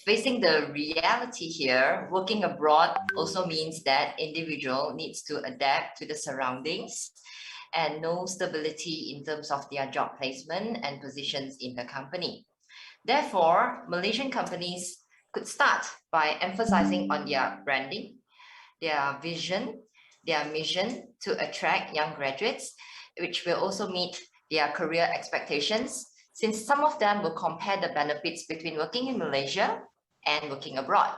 facing the reality here, working abroad also means that individual needs to adapt to the surroundings and know stability in terms of their job placement and positions in the company. Therefore, Malaysian companies could start by emphasizing on their branding, their vision, their mission to attract young graduates, which will also meet their career expectations, since some of them will compare the benefits between working in Malaysia and working abroad.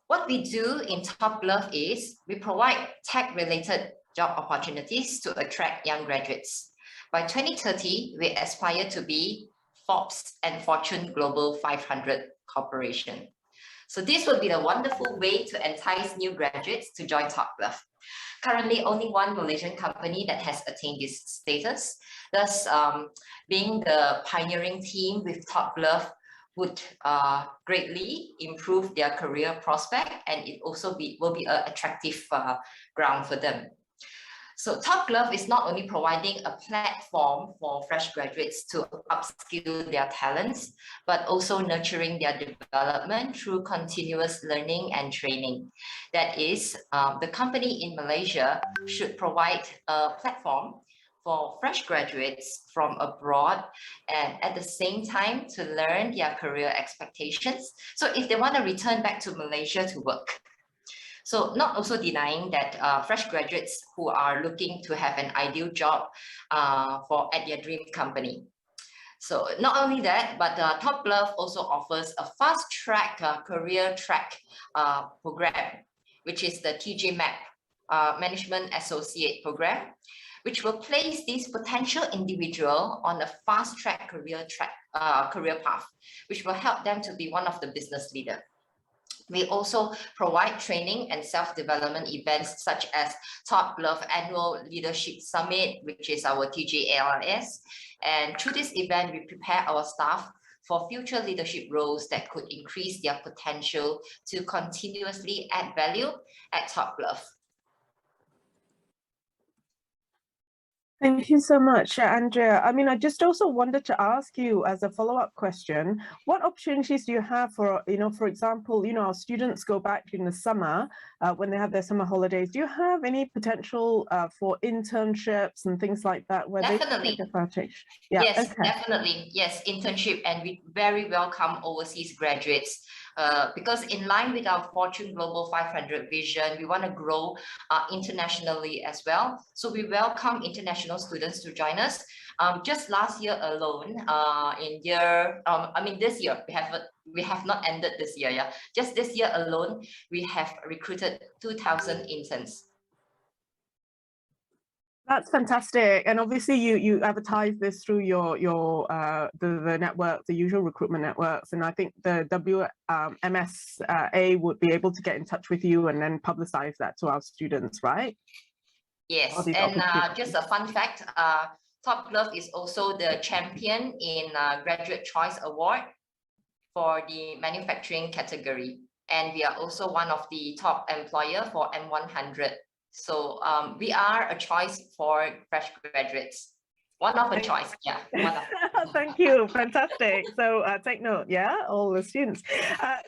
What we do in Top Glove is we provide tech-related job opportunities to attract young graduates. By 2030, we aspire to be Forbes and Fortune Global 500 Corporation. So this will be a wonderful way to entice new graduates to join Top Glove. Currently, only one Malaysian company that has attained this status. Thus, being the pioneering team with Top Glove would greatly improve their career prospect, and it also will be an attractive ground for them. So Top Glove is not only providing a platform for fresh graduates to upskill their talents, but also nurturing their development through continuous learning and training. That is, the company in Malaysia should provide a platform for fresh graduates from abroad and at the same time to learn their career expectations. So if they want to return back to Malaysia to work. So not also denying that fresh graduates who are looking to have an ideal job at their dream company. So not only that, but Top Glove also offers a fast track career track program, which is the TG MAP, Management Associate Program, which will place this potential individual on a fast track career path, which will help them to be one of the business leaders. We also provide training and self-development events such as Top Glove Annual Leadership Summit, which is our TGALS. And through this event, we prepare our staff for future leadership roles that could increase their potential to continuously add value at Top Glove. Thank you so much, Andrea. I mean, I just also wanted to ask you as a follow-up question, what opportunities do you have for, for example, our students go back during the summer when they have their summer holidays. Do you have any potential for internships and things like that where Definitely. they take advantage? Yeah, yes, okay. Definitely. Yes, internship, and we very welcome overseas graduates. Because in line with our Fortune Global 500 vision, we want to grow internationally as well. So we welcome international students to join us. Just last year alone, this year, we have not ended this year. Yeah, just this year alone, we have recruited 2,000 interns. That's fantastic, and obviously you advertise this through the network, the usual recruitment networks, and I think the WMSA would be able to get in touch with you and then publicize that to our students, right? Yes, and just a fun fact, Top Glove is also the champion in Graduate Choice Award for the manufacturing category, and we are also one of the top employer for M100. So we are a choice for fresh graduates. One of a choice, yeah. Thank you, fantastic. So take note, yeah, all the students.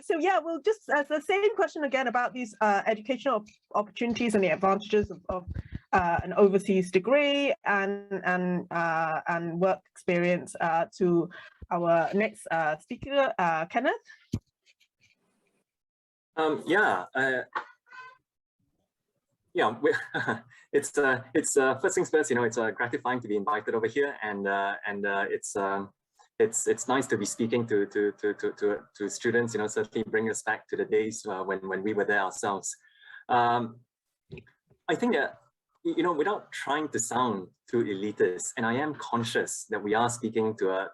So yeah, we'll just the same question again about these educational opportunities and the advantages of an overseas degree and work experience to our next speaker, Kenneth. Yeah, it's first things first. It's gratifying to be invited over here, and it's nice to be speaking to students. Certainly bring us back to the days when we were there ourselves. I think without trying to sound too elitist, and I am conscious that we are speaking to a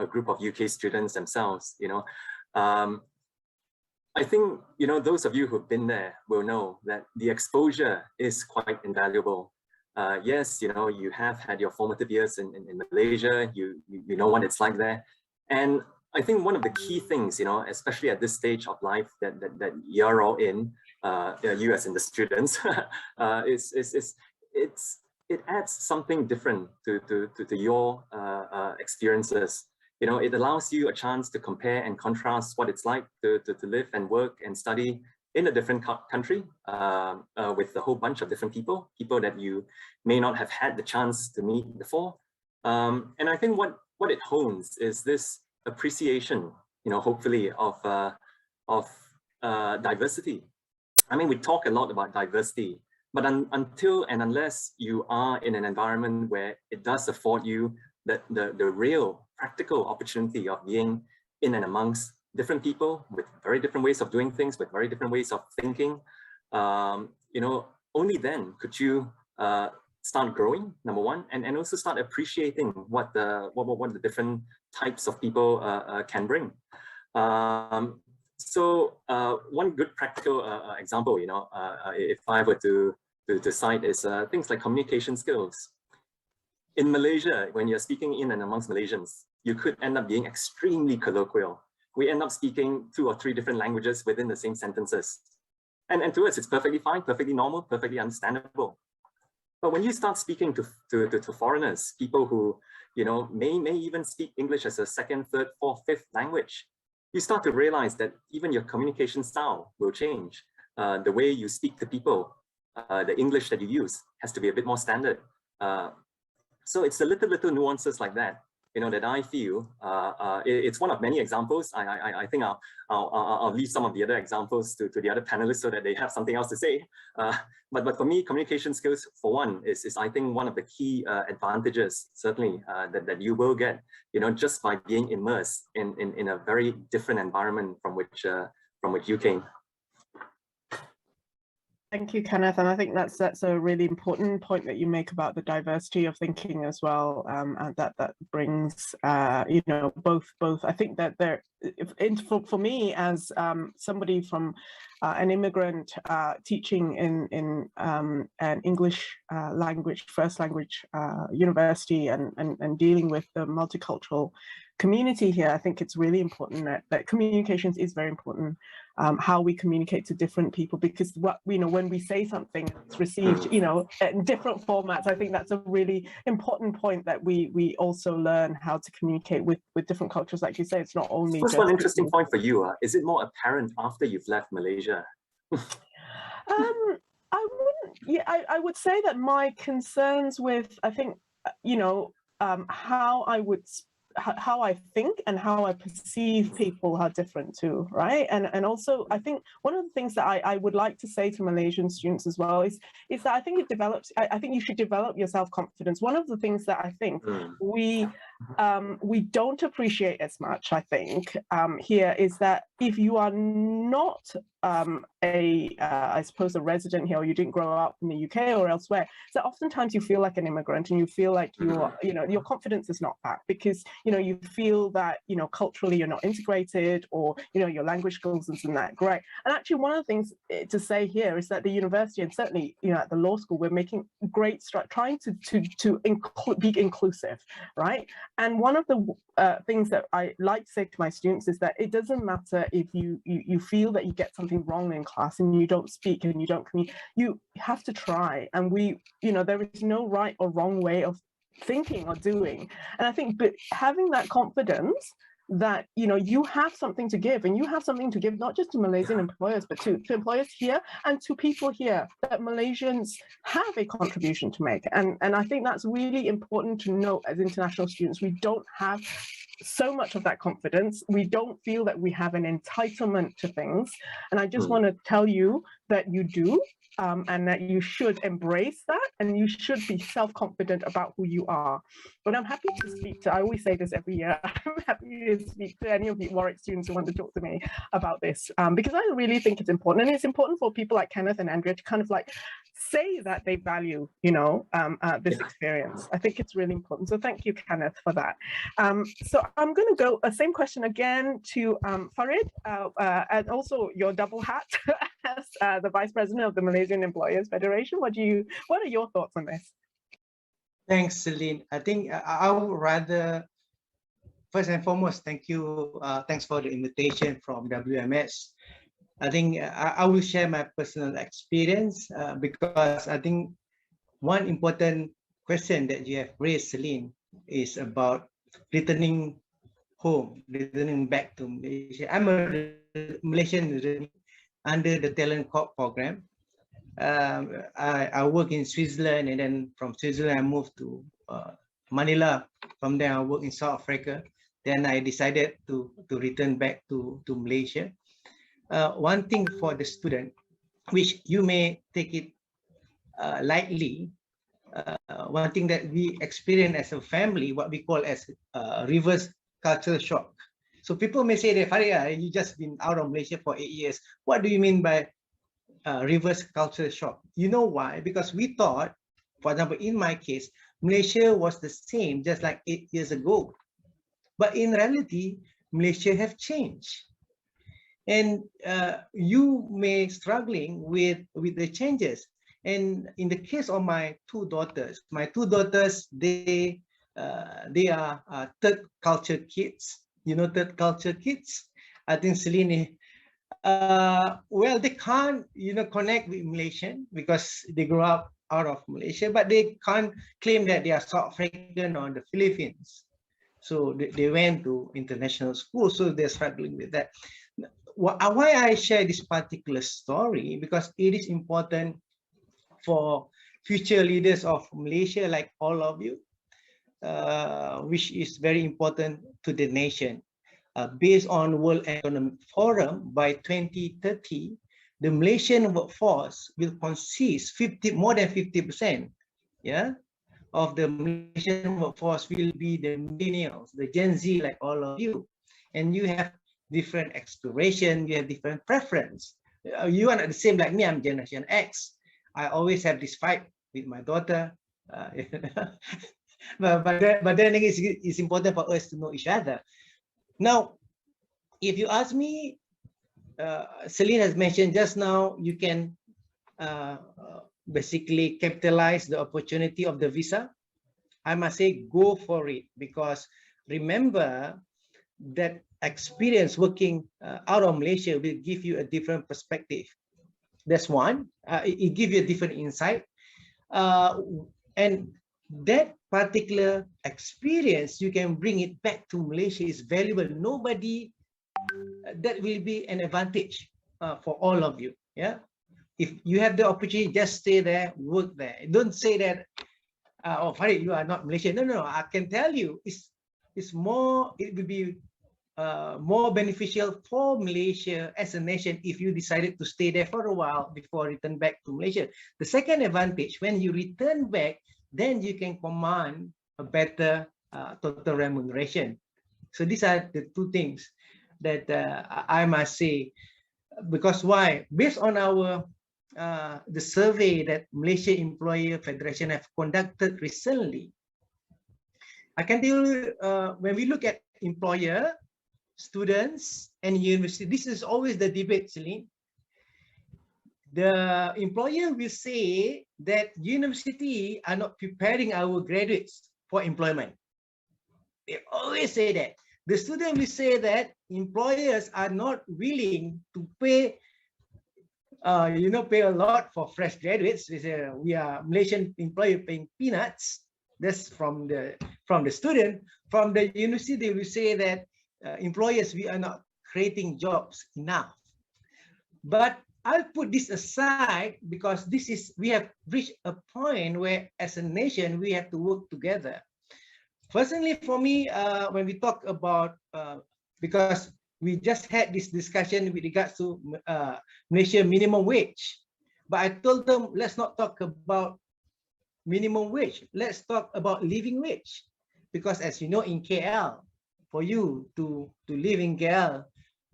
group of UK students themselves. I think, those of you who've been there will know that the exposure is quite invaluable. Yes, you have had your formative years in Malaysia, you know what it's like there. And I think one of the key things, especially at this stage of life that you're all in, you as in the students, it adds something different to your experiences. It allows you a chance to compare and contrast what it's like to live and work and study in a different country with a whole bunch of different people that you may not have had the chance to meet before. And I think what it hones is this appreciation, hopefully of diversity. I mean, we talk a lot about diversity, but until and unless you are in an environment where it does afford you the real practical opportunity of being in and amongst different people with very different ways of doing things, with very different ways of thinking, only then could you start growing, number one, and also start appreciating what the different types of people can bring. So one good practical example, if I were to cite is things like communication skills. In Malaysia, when you're speaking in and amongst Malaysians, you could end up being extremely colloquial. We end up speaking 2 or 3 different languages within the same sentences. And to us, it's perfectly fine, perfectly normal, perfectly understandable. But when you start speaking to foreigners, people who may even speak English as a second, third, fourth, fifth language, you start to realize that even your communication style will change. The way you speak to people, the English that you use has to be a bit more standard. So it's the little nuances like that, that I feel it's one of many examples. I think I'll leave some of the other examples to the other panelists so that they have something else to say. But for me, communication skills, for one, is I think one of the key advantages, certainly, that you will get, just by being immersed in a very different environment from which you came. Thank you, Kenneth. And I think that's a really important point that you make about the diversity of thinking as well, and that brings, both. I think that for me as somebody from an immigrant teaching in an English language, first language university and dealing with the multicultural community here, I think it's really important that communications is very important. How we communicate to different people, because when we say something, it's received in different formats. I think that's a really important point, that we also learn how to communicate with different cultures. Like you say, it's not only just one interesting point for you. Is it more apparent after you've left Malaysia? I would say that my concerns with, I think, how I think and how I perceive people are different too, right? And also, I think one of the things that I would like to say to Malaysian students as well is that I think I think you should develop your self-confidence. One of the things that I think we don't appreciate as much, I think, here, is that if you are not I suppose a resident here, or you didn't grow up in the UK or elsewhere, so oftentimes you feel like an immigrant, and you feel like your confidence is not back, because you feel that culturally you're not integrated, or your language skills isn't that great. And actually, one of the things to say here is that the university, and certainly at the law school, we're making great strides trying to be inclusive, right? And one of the things that I like to say to my students is that it doesn't matter if you feel that you get something wrong in class and you don't speak and you don't communicate. You have to try, and there is no right or wrong way of thinking or doing. And I think having that confidence that you have something to give, and you have something to give not just to Malaysian employers, but to employers here and to people here, that Malaysians have a contribution to make. And I think that's really important to note. As international students, we don't have so much of that confidence. We don't feel that we have an entitlement to things, and I just want to tell you that you do, and that you should embrace that, and you should be self-confident about who you are. But I'm happy to speak to, I always say this every year, I'm happy to speak to any of the Warwick students who want to talk to me about this, because I really think it's important. And it's important for people like Kenneth and Andrea to kind of like say that they value, this experience. I think it's really important. So thank you, Kenneth, for that. So I'm going to go, same question again to Farid, and also your double hat as the Vice President of the Malaysian Employers Federation. What are your thoughts on this? Thanks, Celine. I think I would rather, first and foremost, thank you. Thanks for the invitation from WMS. I think I will share my personal experience because I think one important question that you have raised, Celine, is about returning home, returning back to Malaysia. I'm a Malaysian under the Talent Corp program. I work in Switzerland, and then from Switzerland I moved to Manila. From there I work in South Africa. Then I decided to return back to Malaysia. One thing for the student, which you may take it lightly, one thing that we experience as a family, what we call as reverse cultural shock. So people may say that, Faria, you just been out of Malaysia for 8 years. What do you mean by reverse cultural shock? You know why? Because we thought, for example, in my case, Malaysia was the same just like 8 years ago. But in reality, Malaysia have changed. And you may struggling with the changes. And in the case of my two daughters, they are third culture kids. You know, third culture kids. I think Celine, well, they can't, you know, connect with Malaysian because they grew up out of Malaysia, but they can't claim that they are South African or the Philippines. So they went to international school, so they're struggling with that. Why I share this particular story, because it is important for future leaders of Malaysia, like all of you, which is very important to the nation. Based on World Economic Forum, by 2030, the Malaysian workforce will consist more than 50%, yeah, of the Malaysian workforce will be the millennials, the Gen Z, like all of you. And you have different exploration, you have different preference. You are not the same like me, I'm Generation X. I always have this fight with my daughter. But then it's important for us to know each other. Now, if you ask me, Celine has mentioned just now, you can basically capitalize the opportunity of the visa. I must say, go for it, because remember that experience working out of Malaysia will give you a different perspective. That's one. It gives you a different insight. And that particular experience, you can bring it back to Malaysia, is valuable. Nobody, that will be an advantage for all of you. Yeah. If you have the opportunity, just stay there, work there. Don't say that, oh, Farid, you are not Malaysian. No. I can tell you, it will be more beneficial for Malaysia as a nation if you decided to stay there for a while before return back to Malaysia. The second advantage, when you return back, then you can command a better total remuneration. So these are the two things that I must say. Because why? Based on our the survey that Malaysia Employer Federation have conducted recently, I can tell you, when we look at employer, students, and university, this is always the debate, Celine. The employer will say that university are not preparing our graduates for employment. They always say that. The student will say that employers are not willing to pay, pay a lot for fresh graduates. They say we are Malaysian employer paying peanuts. That's from the student. From the university, they will say that employers, we are not creating jobs enough. But I'll put this aside, because we have reached a point where as a nation, we have to work together. Personally, for me, when we talk about, because we just had this discussion with regards to Malaysia minimum wage, but I told them, let's not talk about minimum wage. Let's talk about living wage. Because as you know, in KL, for you to live in KL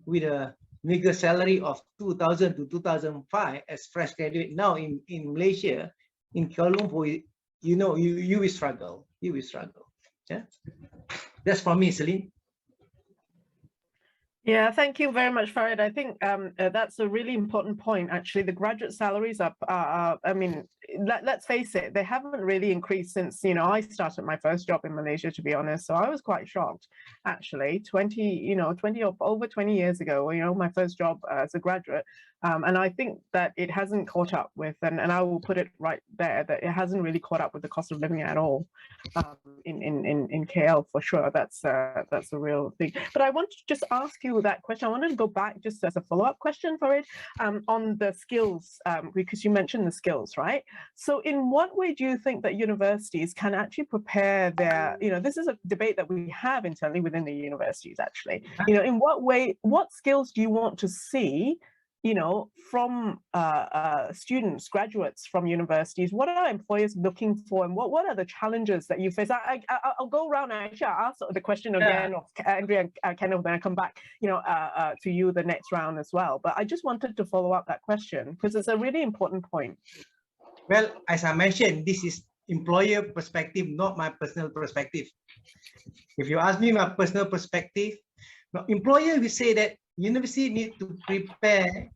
with a meager salary of 2000 to 2005 as fresh graduate now in Malaysia, in Kuala Lumpur, you will struggle. You will struggle. Yeah, that's from me, Celine. Yeah, thank you very much, Farid. I think that's a really important point. Actually, the graduate salaries are I mean, let's face it, they haven't really increased since, you know, I started my first job in Malaysia, to be honest. So I was quite shocked, actually. 20 or over 20 years ago, you know, my first job as a graduate. And I think that it hasn't caught up with, and I will put it right there, that it hasn't really caught up with the cost of living at all in KL, for sure. That's a real thing. But I want to just ask you that question. I wanted to go back just as a follow-up question for it, on the skills, because you mentioned the skills, right? So in what way do you think that universities can actually prepare their, you know, this is a debate that we have internally within the universities, actually, you know, in what way, what skills do you want to see, you know, from students, graduates from universities? What are employers looking for, and what are the challenges that you face? I'll go around and actually I'll ask the question again of Andrea and Kenneth, then I come back, you know, to you the next round as well. But I just wanted to follow up that question because it's a really important point. Well, as I mentioned, this is employer perspective, not my personal perspective. If you ask me my personal perspective, employer will say that university need to prepare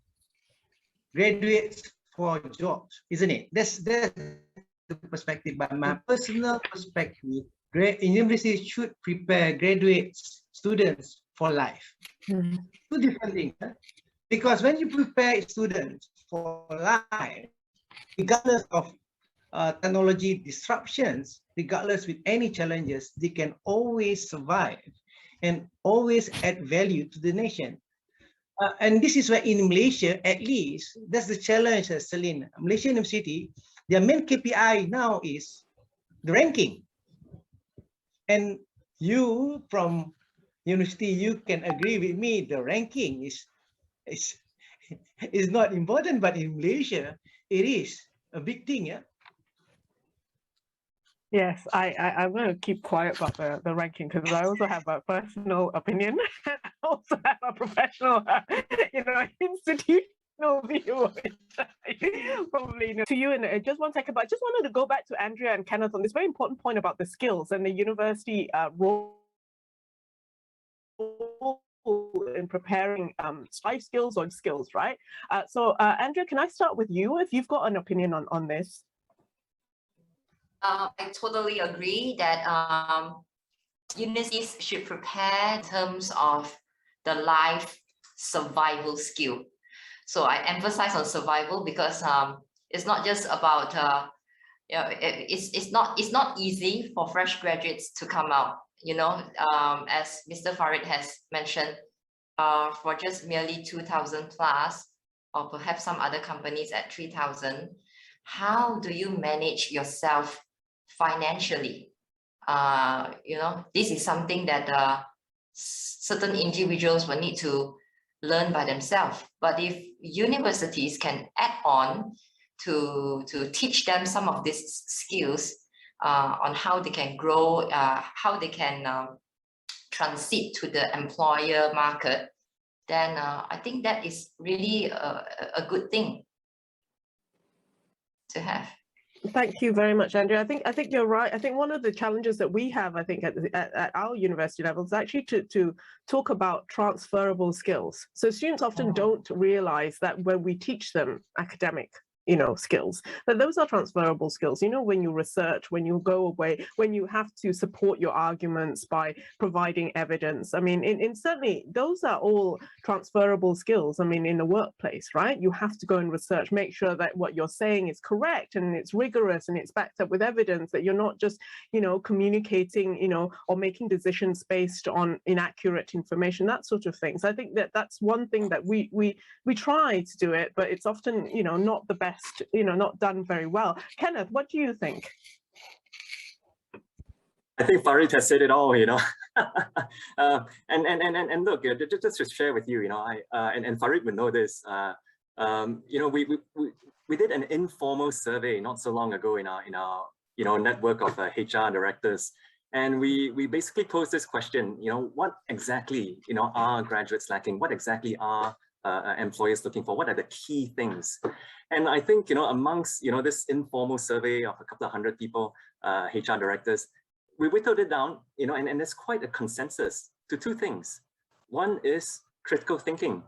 graduates for jobs, isn't it? That's the perspective. But my personal perspective, university should prepare graduates, students for life. Mm-hmm. Two different things. Huh? Because when you prepare students for life, regardless of technology disruptions, regardless with any challenges, they can always survive and always add value to the nation. And this is where in Malaysia, at least, that's the challenge, Celine. Malaysian University, their main KPI now is the ranking. And you from university, you can agree with me, the ranking is not important, but in Malaysia, it is a big thing, yeah? Yes, I'm going to keep quiet about the ranking because I also have a personal opinion. I also have a professional, you know, institutional view of it. Probably to you in just one second, but I just wanted to go back to Andrea and Kenneth on this very important point about the skills and the university role in preparing life skills or skills, right? So Andrea, can I start with you if you've got an opinion on this? I totally agree that universities should prepare in terms of the life survival skill. So I emphasize on survival because it's not just about you know, it's not easy for fresh graduates to come out. You know, as Mr. Farid has mentioned, for just merely 2,000 plus, or perhaps some other companies at 3,000, how do you manage yourself financially? You know, this is something that certain individuals will need to learn by themselves. But if universities can add on to teach them some of these skills on how they can grow, how they can transit to the employer market, then I think that is really a good thing to have. Thank you very much, Andrea. I think you're right. I think one of the challenges that we have, I think, at our university level is actually to talk about transferable skills. So students often don't realize that when we teach them academic, you know, skills, that those are transferable skills. You know, when you research, when you go away, when you have to support your arguments by providing evidence. I mean, in certainly those are all transferable skills. I mean, in the workplace, right? You have to go and research, make sure that what you're saying is correct and it's rigorous and it's backed up with evidence, that you're not just, you know, communicating, you know, or making decisions based on inaccurate information, that sort of thing. So I think that that's one thing that we try to do it, but it's often, you know, not the best, you know, not done very well. Kenneth, what do you think? I think Farid has said it all, you know. And look, just to share with you, you know, and Farid would know this. You know, we did an informal survey not so long ago in our you know, network of HR directors, and we basically posed this question. You know, what exactly, you know, are graduates lacking? What exactly are employers looking for? What are the key things? And I think, you know, amongst, you know, this informal survey of a couple of hundred people, HR directors, we whittled it down, you know, and there's quite a consensus to two things. One is critical thinking,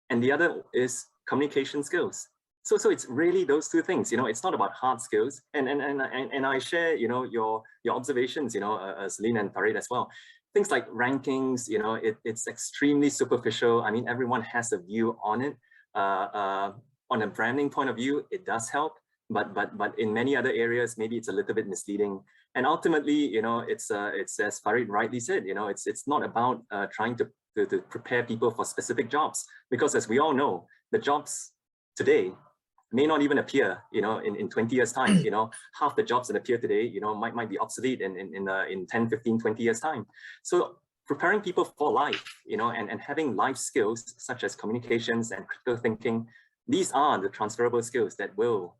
and the other is communication skills. So it's really those two things, it's not about hard skills. And I share, your observations, Celine and Farid as well. Things like rankings, it's extremely superficial. I mean, everyone has a view on it. On a branding point of view, it does help, but in many other areas, maybe it's a little bit misleading. And ultimately, it's as Farid rightly said, it's not about trying to prepare people for specific jobs, because as we all know, the jobs today may not even appear, in 20 years time. Half the jobs that appear today, might be obsolete in 10, 15, 20 years time. So preparing people for life, and having life skills such as communications and critical thinking, these are the transferable skills that will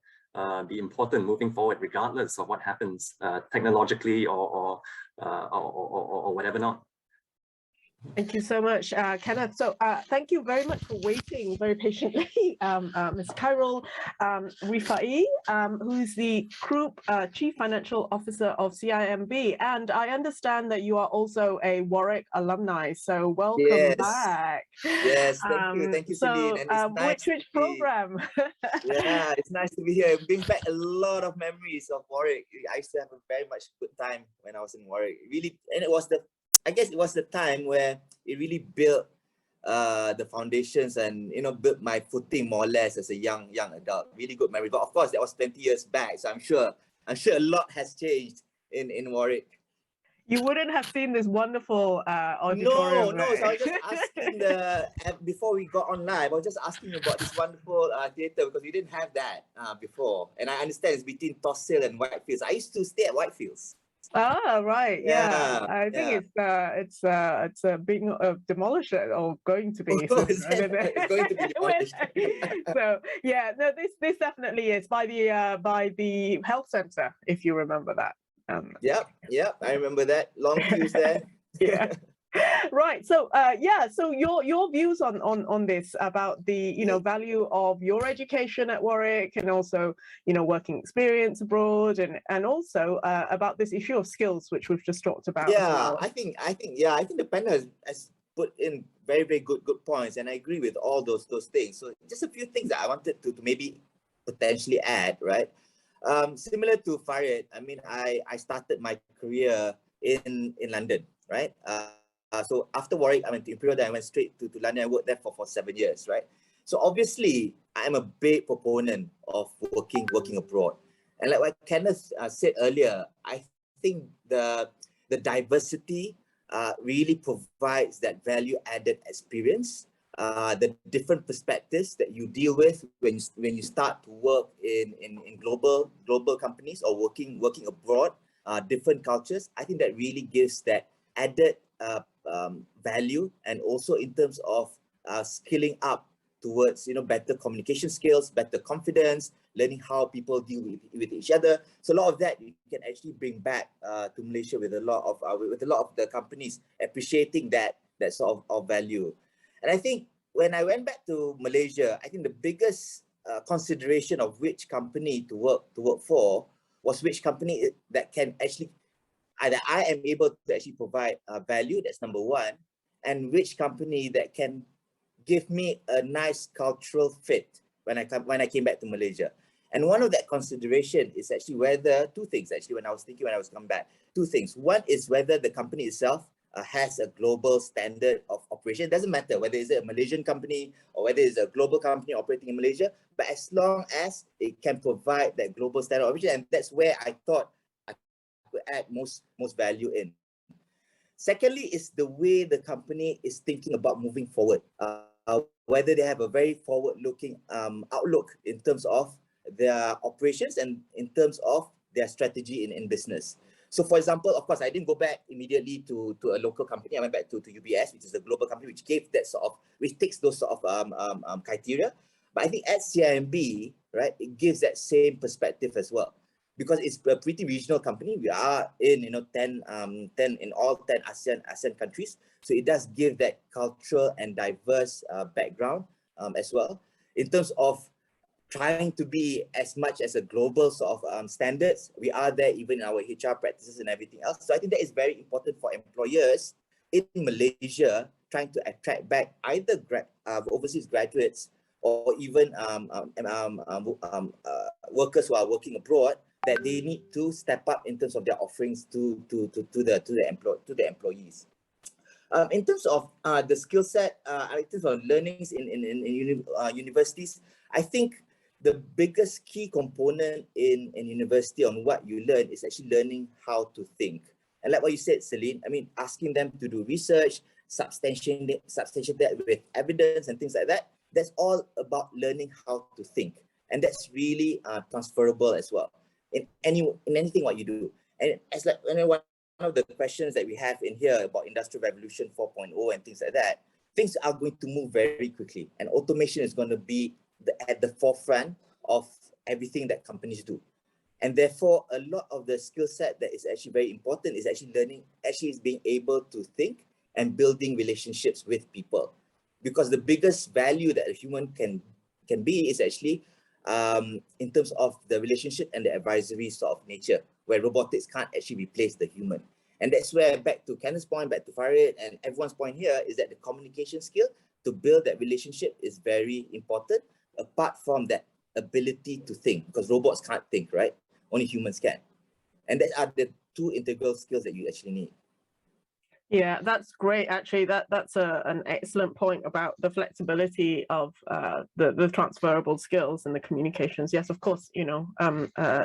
be important moving forward, regardless of what happens technologically or whatever not. Thank you so much, Kenneth. So thank you very much for waiting very patiently, Ms. Khairul Rifai, who's the Group Chief Financial Officer of CIMB. And I understand that you are also a Warwick alumni, so welcome back. Yes, thank you, Celine. And it's nice which program? Yeah, it's nice to be here. It brings back a lot of memories of Warwick. I used to have a very much good time when I was in Warwick. Really, and I guess it was the time where it really built the foundations and built my footing more or less as a young adult. Really good memory. But of course, that was 20 years back, so I'm sure a lot has changed in Warwick. You wouldn't have seen this wonderful auditorium. No. So I was just asking before we got on live, I was just asking about this wonderful theatre, because we didn't have that before. And I understand it's between Tossil and Whitefields. I used to stay at Whitefields. Ah, right. Yeah. I think it's being demolished or going to be. It's going to be demolished. So yeah, no, this definitely is by the health center, if you remember that. Yep, I remember that. Long queues there. Yeah. Right. So so your views on this, about the value of your education at Warwick, and also working experience abroad, and also about this issue of skills, which we've just talked about. Yeah, as well. I think the panel has put in very, very good points, and I agree with all those things. So just a few things that I wanted to maybe potentially add, right? Similar to Farid, I mean, I started my career in London, right? So after Warwick, I went to Imperial, then I went straight to London. I worked there for 7 years, right? So obviously, I'm a big proponent of working abroad. And like what Kenneth said earlier, I think the diversity really provides that value-added experience. The different perspectives that you deal with when you start to work in global companies or working abroad, different cultures. I think that really gives that added value, and also in terms of skilling up towards better communication skills, better confidence, learning how people deal with each other. So a lot of that you can actually bring back to Malaysia with a lot of the companies appreciating that sort of value. And I think when I went back to Malaysia, I think the biggest consideration of which company to work for was which company that can actually either I am able to actually provide value. That's number one, and which company that can give me a nice cultural fit when I came back to Malaysia. And one of that consideration is actually whether two things actually when I was coming back. Two things. One is whether the company itself has a global standard of operation. It doesn't matter whether it's a Malaysian company or whether it's a global company operating in Malaysia, but as long as it can provide that global standard of operation, and that's where I thought I could add most value in. Secondly, is the way the company is thinking about moving forward. Whether they have a very forward-looking outlook in terms of their operations and in terms of their strategy in business. So for example, of course, I didn't go back immediately to a local company. I went back to UBS, which is a global company, which takes those sort of criteria. But I think at CIMB, right, it gives that same perspective as well, because it's a pretty regional company. We are in 10 in all 10 ASEAN countries. So it does give that cultural and diverse background as well. In terms of trying to be as much as a global sort of standards, we are there even in our HR practices and everything else. So I think that is very important for employers in Malaysia trying to attract back either overseas graduates or even workers who are working abroad, that they need to step up in terms of their offerings to the employees. In terms of the skill set, in terms of learnings in universities, I think the biggest key component in university on what you learn is actually learning how to think. And like what you said, Celine, I mean, asking them to do research, substantiate that with evidence and things like that, that's all about learning how to think. And that's really transferable as well in anything what you do. And as like one of the questions that we have in here about Industrial Revolution 4.0 and things like that, things are going to move very quickly, and automation is going to be at the forefront of everything that companies do. And therefore, a lot of the skill set that is actually very important is actually is being able to think and building relationships with people. Because the biggest value that a human can be is actually in terms of the relationship and the advisory sort of nature, where robotics can't actually replace the human. And that's where, back to Kenneth's point, back to Farid and everyone's point here, is that the communication skill to build that relationship is very important, apart from that ability to think, because robots can't think, right? Only humans can. And that are the two integral skills that you actually need. Yeah, that's great. Actually, that's an excellent point about the flexibility of the transferable skills and the communications. Yes, of course, you know,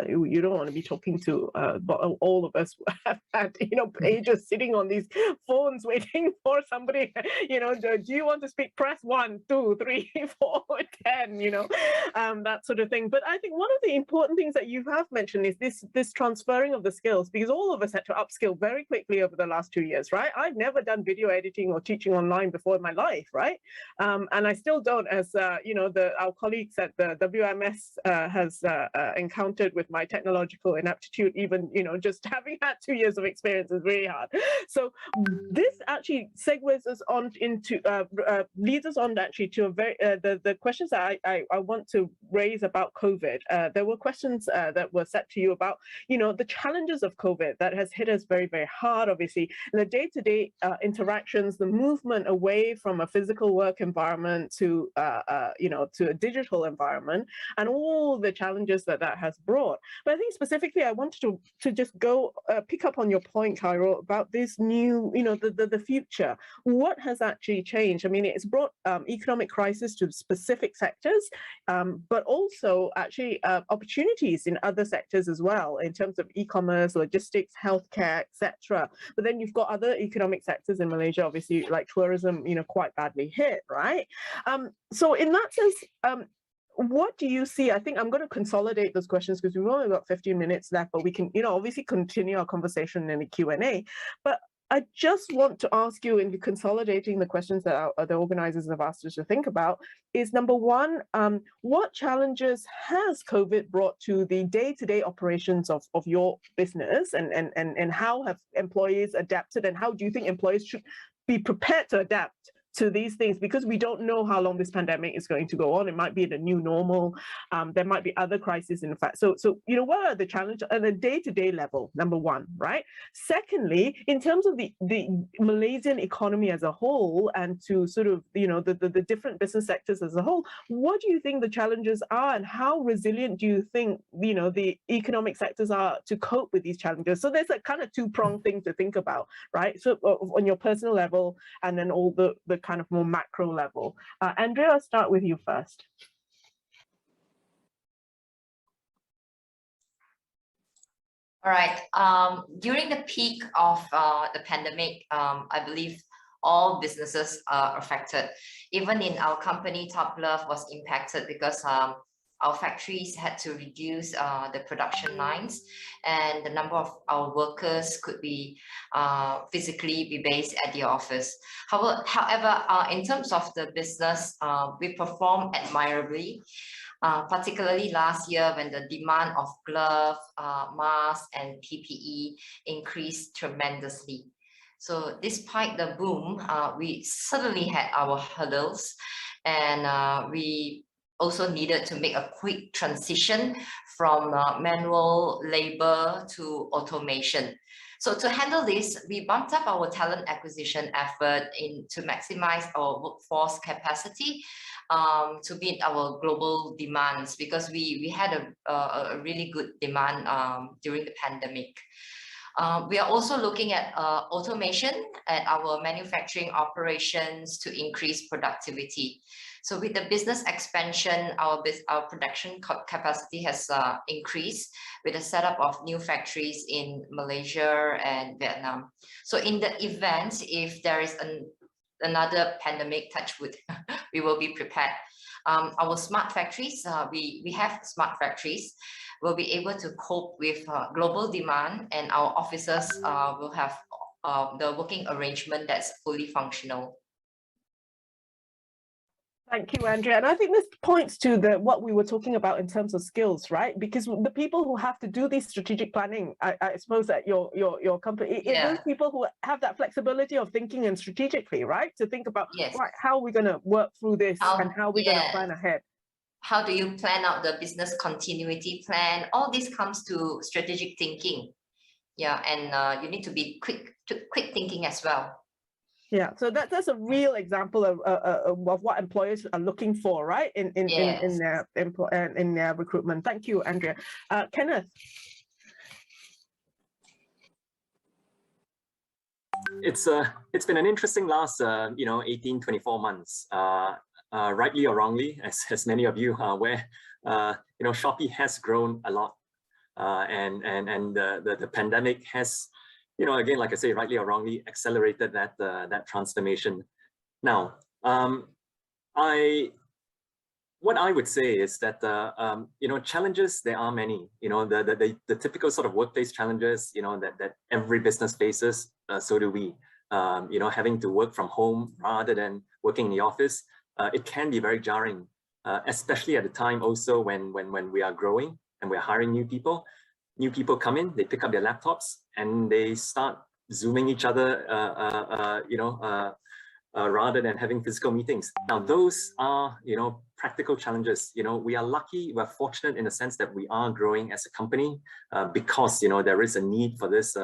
you don't want to be talking to but all of us have had, you know, pages sitting on these phones waiting for somebody, you know, do you want to speak? Press 1, 2, 3, 4, 10, you know, that sort of thing. But I think one of the important things that you have mentioned is this transferring of the skills, because all of us had to upskill very quickly over the last 2 years, right? I've never done video editing or teaching online before in my life, right? And I still don't, as you know, our colleagues at the WMS has encountered with my technological inaptitude. Even, you know, just having had 2 years of experience is really hard. So this actually segues us on into leads us on actually to a very the questions that I want to raise about COVID. There were questions that were set to you about, you know, the challenges of COVID that has hit us very, very hard, obviously, and the day-to-day interactions, the movement away from a physical work environment to you know, to a digital environment, and all the challenges that has brought. But I think specifically I wanted to just go pick up on your point, Cairo, about this new, you know, the future. What has actually changed? I mean, it's brought economic crisis to specific sectors, but also actually opportunities in other sectors as well, in terms of e-commerce, logistics, healthcare, etc. But then you've got other economic sectors in Malaysia, obviously, like tourism, you know, quite badly hit, right? So in that sense, what do you see? I think I'm going to consolidate those questions because we've only got 15 minutes left, but we can, you know, obviously continue our conversation in the Q&A. But I just want to ask you, in consolidating the questions that the organizers have asked us to think about, is number one, what challenges has COVID brought to the day-to-day operations of your business, and how have employees adapted, and how do you think employees should be prepared to adapt to these things, because we don't know how long this pandemic is going to go on. It might be the new normal. There might be other crises, in fact. So you know, what are the challenges at a day-to-day level, number one, right? Secondly, in terms of the Malaysian economy as a whole, and to sort of, you know, the different business sectors as a whole, what do you think the challenges are, and how resilient do you think, you know, the economic sectors are to cope with these challenges? So there's a kind of two-pronged thing to think about, right? So on your personal level, and then all the kind of more macro level. Andrea, I'll start with you first. All right. During the peak of the pandemic, I believe all businesses are affected. Even in our company, Top Glove was impacted because our factories had to reduce the production lines, and the number of our workers could be physically be based at the office. However, in terms of the business, we performed admirably. Particularly last year, when the demand of glove, masks, and PPE increased tremendously. So despite the boom, we certainly had our hurdles, and we also needed to make a quick transition from manual labor to automation. So to handle this, we bumped up our talent acquisition effort to maximize our workforce capacity to meet our global demands, because we had a really good demand during the pandemic. We are also looking at automation at our manufacturing operations to increase productivity. So with the business expansion, our production capacity has increased with the setup of new factories in Malaysia and Vietnam. So in the event, if there is another pandemic, touch wood, we will be prepared. Our smart factories, we have smart factories, will be able to cope with global demand, and our officers will have the working arrangement that's fully functional. Thank you, Andrea. And I think this points to what we were talking about in terms of skills, right? Because the people who have to do this strategic planning, I suppose at your company, those people who have that flexibility of thinking and strategically, right? To think about, right, how are we going to work through this and how are we going to plan ahead? How do you plan out the business continuity plan? All this comes to strategic thinking. Yeah, and you need to be quick thinking as well. Yeah, so that's a real example of what employers are looking for, right? In their recruitment. Thank you, Andrea. Kenneth. It's been an interesting last 18, 24 months. Rightly or wrongly, as many of you are aware, Shopee has grown a lot, and the pandemic has, again, like I say, rightly or wrongly, accelerated that transformation. Now, what I would say is that challenges, there are many. The typical sort of workplace challenges, that every business faces. So do we. Having to work from home rather than working in the office, it can be very jarring, especially at a time also when we are growing and we're hiring new people. New people come in, they pick up their laptops and they start Zooming each other, rather than having physical meetings. Now, those are, practical challenges. We are lucky, we're fortunate in the sense that we are growing as a company because, there is a need for this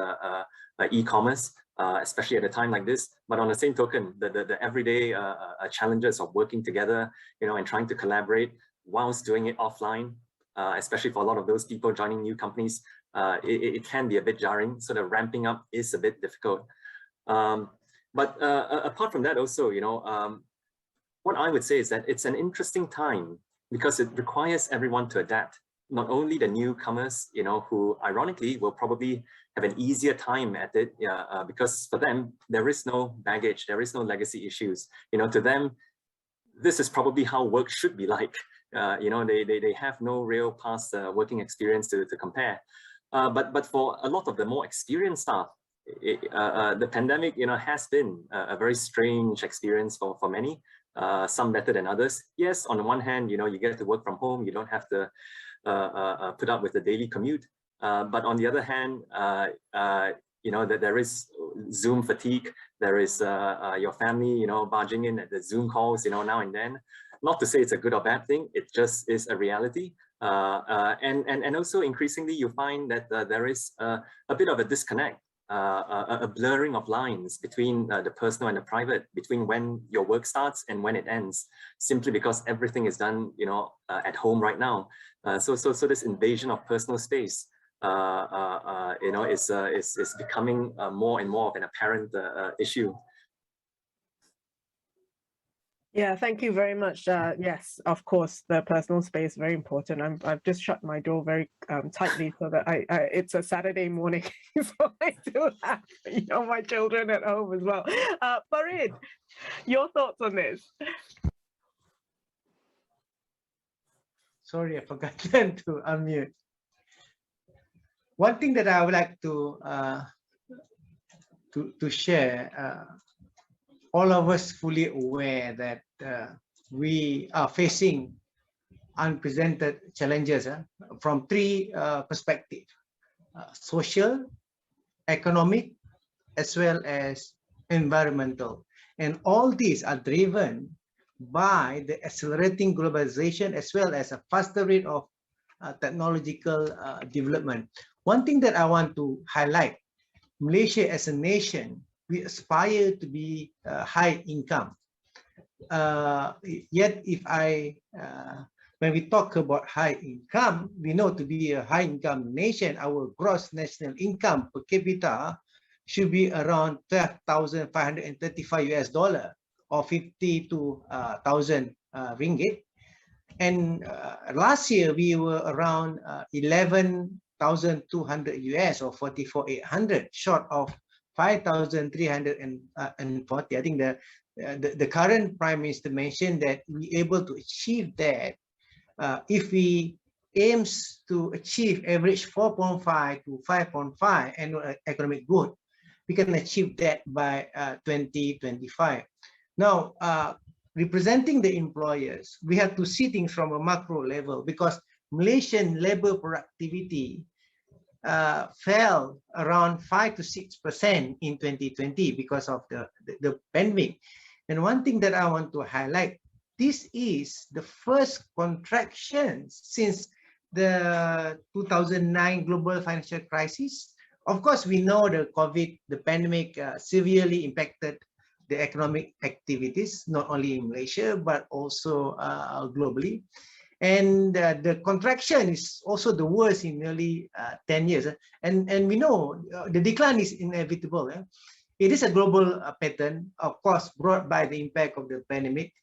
e-commerce, especially at a time like this. But on the same token, the everyday challenges of working together, and trying to collaborate whilst doing it offline, especially for a lot of those people joining new companies, it can be a bit jarring. So the ramping up is a bit difficult. But apart from that also, what I would say is that it's an interesting time because it requires everyone to adapt. Not only the newcomers, who ironically will probably have an easier time at it, because for them, there is no baggage, there is no legacy issues. To them, this is probably how work should be like. They have no real past working experience to compare. But for a lot of the more experienced staff, the pandemic, has been a very strange experience for many, some better than others. Yes, on the one hand, you get to work from home, you don't have to put up with the daily commute. But on the other hand, that there is Zoom fatigue, there is your family, barging in at the Zoom calls, now and then. Not to say it's a good or bad thing, it just is a reality. And also increasingly you find that there is a bit of a disconnect, a blurring of lines between the personal and the private, between when your work starts and when it ends, simply because everything is done, at home right now. So this invasion of personal space, is becoming more and more of an apparent issue. Yeah, thank you very much. Yes, of course, the personal space, very important. I've just shut my door very tightly so that it's a Saturday morning, so I do have, my children at home as well. Farid, your thoughts on this? Sorry, I forgot to unmute. One thing that I would like to share. All of us fully aware that we are facing unprecedented challenges from three perspectives: social, economic, as well as environmental. And all these are driven by the accelerating globalization as well as a faster rate of technological development. One thing that I want to highlight Malaysia as a nation, we aspire to be high income. Yet when we talk about high income, we know to be a high income nation, our gross national income per capita should be around 12,535 US dollar or 52,000 ringgit. And last year we were around 11,200 US or 44,800, short of 5,340. I think the current Prime Minister mentioned that we're able to achieve that if we aims to achieve average 4.5 to 5.5 annual economic growth, we can achieve that by 2025. Now, representing the employers, we have to see things from a macro level because Malaysian labor productivity fell around 5 to 6% in 2020 because of the pandemic. And one thing that I want to highlight, this is the first contraction since the 2009 global financial crisis. Of course, we know the pandemic severely impacted the economic activities, not only in Malaysia, but also globally. And the contraction is also the worst in nearly 10 years. And we know the decline is inevitable. It is a global pattern, of course, brought by the impact of the pandemic.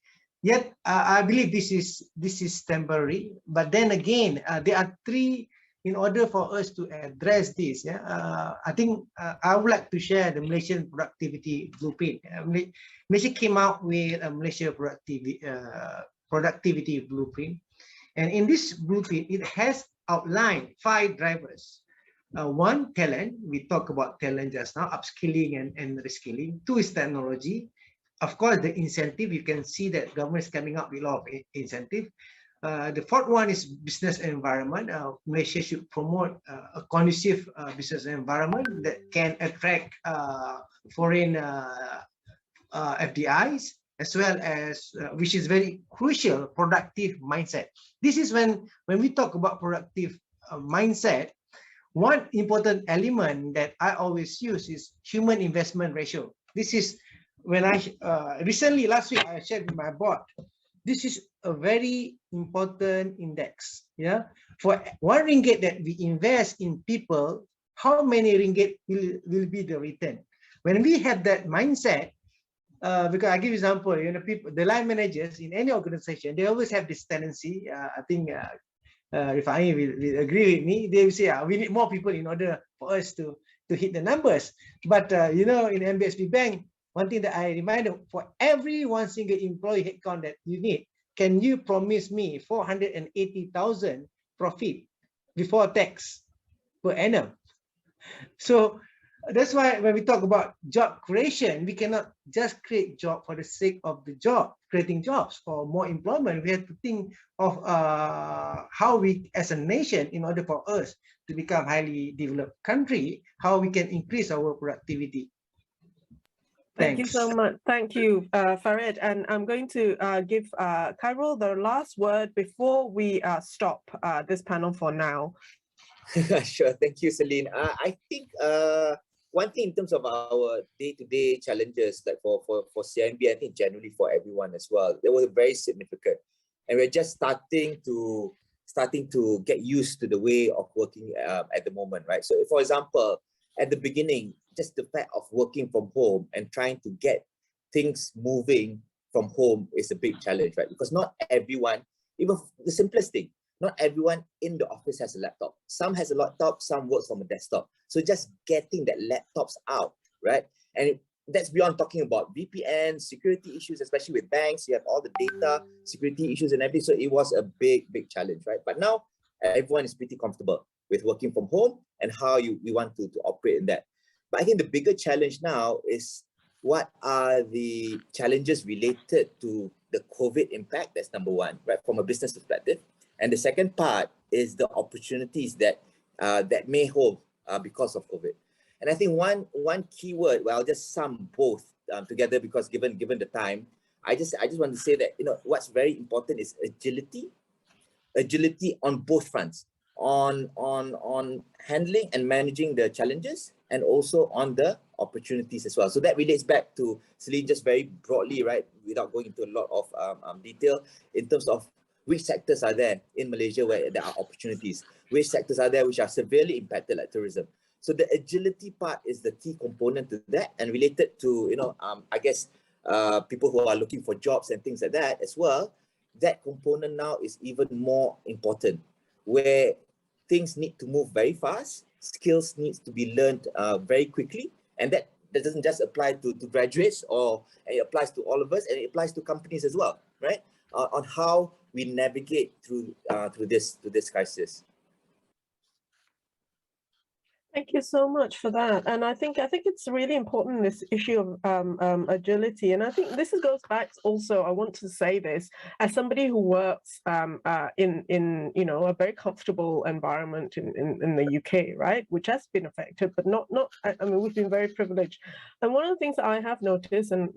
Yet, I believe this is temporary. But then again, there are three, in order for us to address this, I think I would like to share the Malaysian productivity blueprint. Malaysia came out with a Malaysia productivity blueprint. And in this blueprint, it has outlined 5 drivers. One, talent. We talk about talent just now, upskilling and reskilling. 2 is technology. Of course, the incentive, you can see that government is coming up with a lot of incentive. The 4th one is business environment. Malaysia should promote a conducive business environment that can attract foreign FDIs, as well as, which is very crucial, productive mindset. This is when we talk about productive mindset, one important element that I always use is human investment ratio. This is when I recently, last week, I shared with my board. This is a very important index. For 1 ringgit that we invest in people, how many ringgit will be the return? When we have that mindset, because I give you an example, people, the line managers in any organization, they always have this tendency. I think Rifai will agree with me. They will say, we need more people in order for us to hit the numbers. But in MBSB Bank, one thing that I remind them, for every 1 single employee headcount that you need, can you promise me 480,000 profit before tax per annum? So that's why when we talk about job creation, we cannot just create job for the sake of the job, creating jobs for more employment. We have to think of how we, as a nation, in order for us to become highly developed country, how we can increase our productivity. Thank you so much. Thank you, Farid. And I'm going to give Khairul the last word before we stop this panel for now. Sure. Thank you, Celine. I think one thing in terms of our day-to-day challenges, like for CIMB, I think generally for everyone as well, they were very significant. And we're just starting to get used to the way of working at the moment, right? So for example, at the beginning, just the fact of working from home and trying to get things moving from home is a big challenge, right? Because not everyone, even the simplest thing, not everyone in the office has a laptop. Some has a laptop, some works from a desktop. So just getting that laptops out, right? And that's beyond talking about VPN, security issues, especially with banks. You have all the data, security issues and everything. So it was a big challenge, right? But now everyone is pretty comfortable with working from home and how we want to operate in that. But I think the bigger challenge now is what are the challenges related to the COVID impact? That's number one, right? From a business perspective. And the second part is the opportunities that that may hold because of COVID. And I think one key word, well, I'll just sum both together because given the time, I just want to say that what's very important is agility on both fronts, on handling and managing the challenges, and also on the opportunities as well. So that relates back to Celine just very broadly, right, without going into a lot of detail in terms of which sectors are there in Malaysia where there are opportunities, which sectors are there which are severely impacted, like tourism. So the agility part is the key component to that, and related to, I guess, people who are looking for jobs and things like that as well. That component now is even more important, where things need to move very fast, skills needs to be learned very quickly, and that doesn't just apply to graduates, or it applies to all of us, and it applies to companies as well, right? On how we navigate through this crisis. Thank you so much for that. And I think it's really important, this issue of agility. And I think this goes back also, I want to say this, as somebody who works in a very comfortable environment in the UK, right, which has been affected, but not I mean, we've been very privileged. And one of the things that I have noticed, and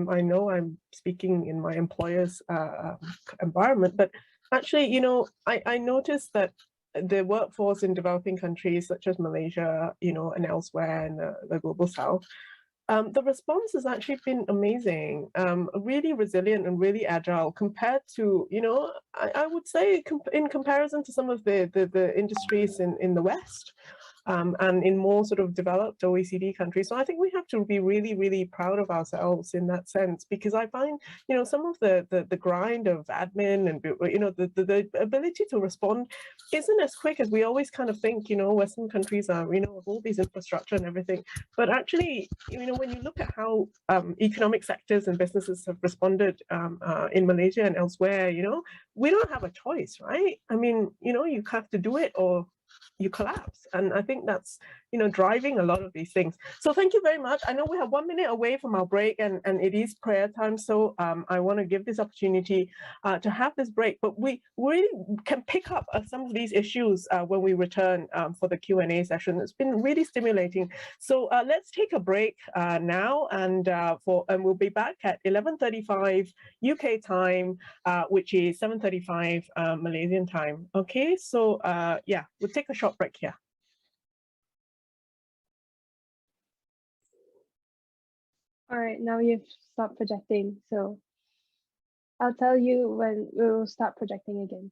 I know I'm speaking in my employer's environment, but actually, I noticed that the workforce in developing countries such as Malaysia, and elsewhere in the global south, the response has actually been amazing, really resilient and really agile compared to, I would say in comparison to some of the industries in the West. And in more sort of developed OECD countries. So I think we have to be really, really proud of ourselves in that sense, because I find, some of the grind of admin and, the ability to respond isn't as quick as we always kind of think, Western countries are, with all these infrastructure and everything. But actually, when you look at how economic sectors and businesses have responded in Malaysia and elsewhere, we don't have a choice, right? I mean, you have to do it or you collapse. And I think that's, driving a lot of these things. So thank you very much. I know we have 1 minute away from our break, and it is prayer time. So I want to give this opportunity to have this break, but we really can pick up some of these issues when we return for the Q&A session. It's been really stimulating. So let's take a break now, and we'll be back at 11:35 UK time, which is 7:35 Malaysian time. Okay, so yeah, we'll take a short break here. All right, now you've stopped projecting, so I'll tell you when we will start projecting again.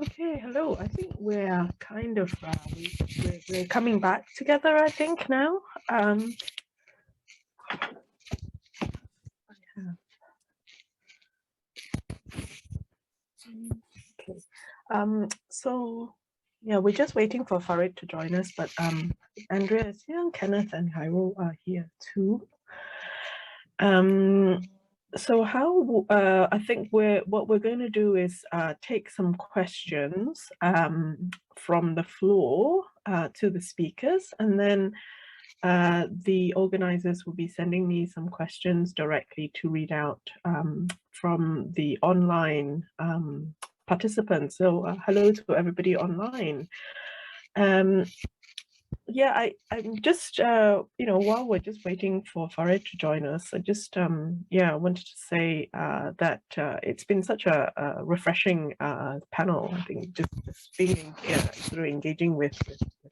Okay, hello. I think we're kind of we're coming back together, I think now. Okay. So yeah, we're just waiting for Farid to join us, but Andrea is here, Kenneth and Hyrule are here too. So how I think what we're going to do is take some questions from the floor to the speakers, and then the organizers will be sending me some questions directly to read out from the online participants. So hello to everybody online. Yeah, I'm just while we're just waiting for Farid to join us, I just I wanted to say that it's been such a refreshing panel. I think just being sort of engaging with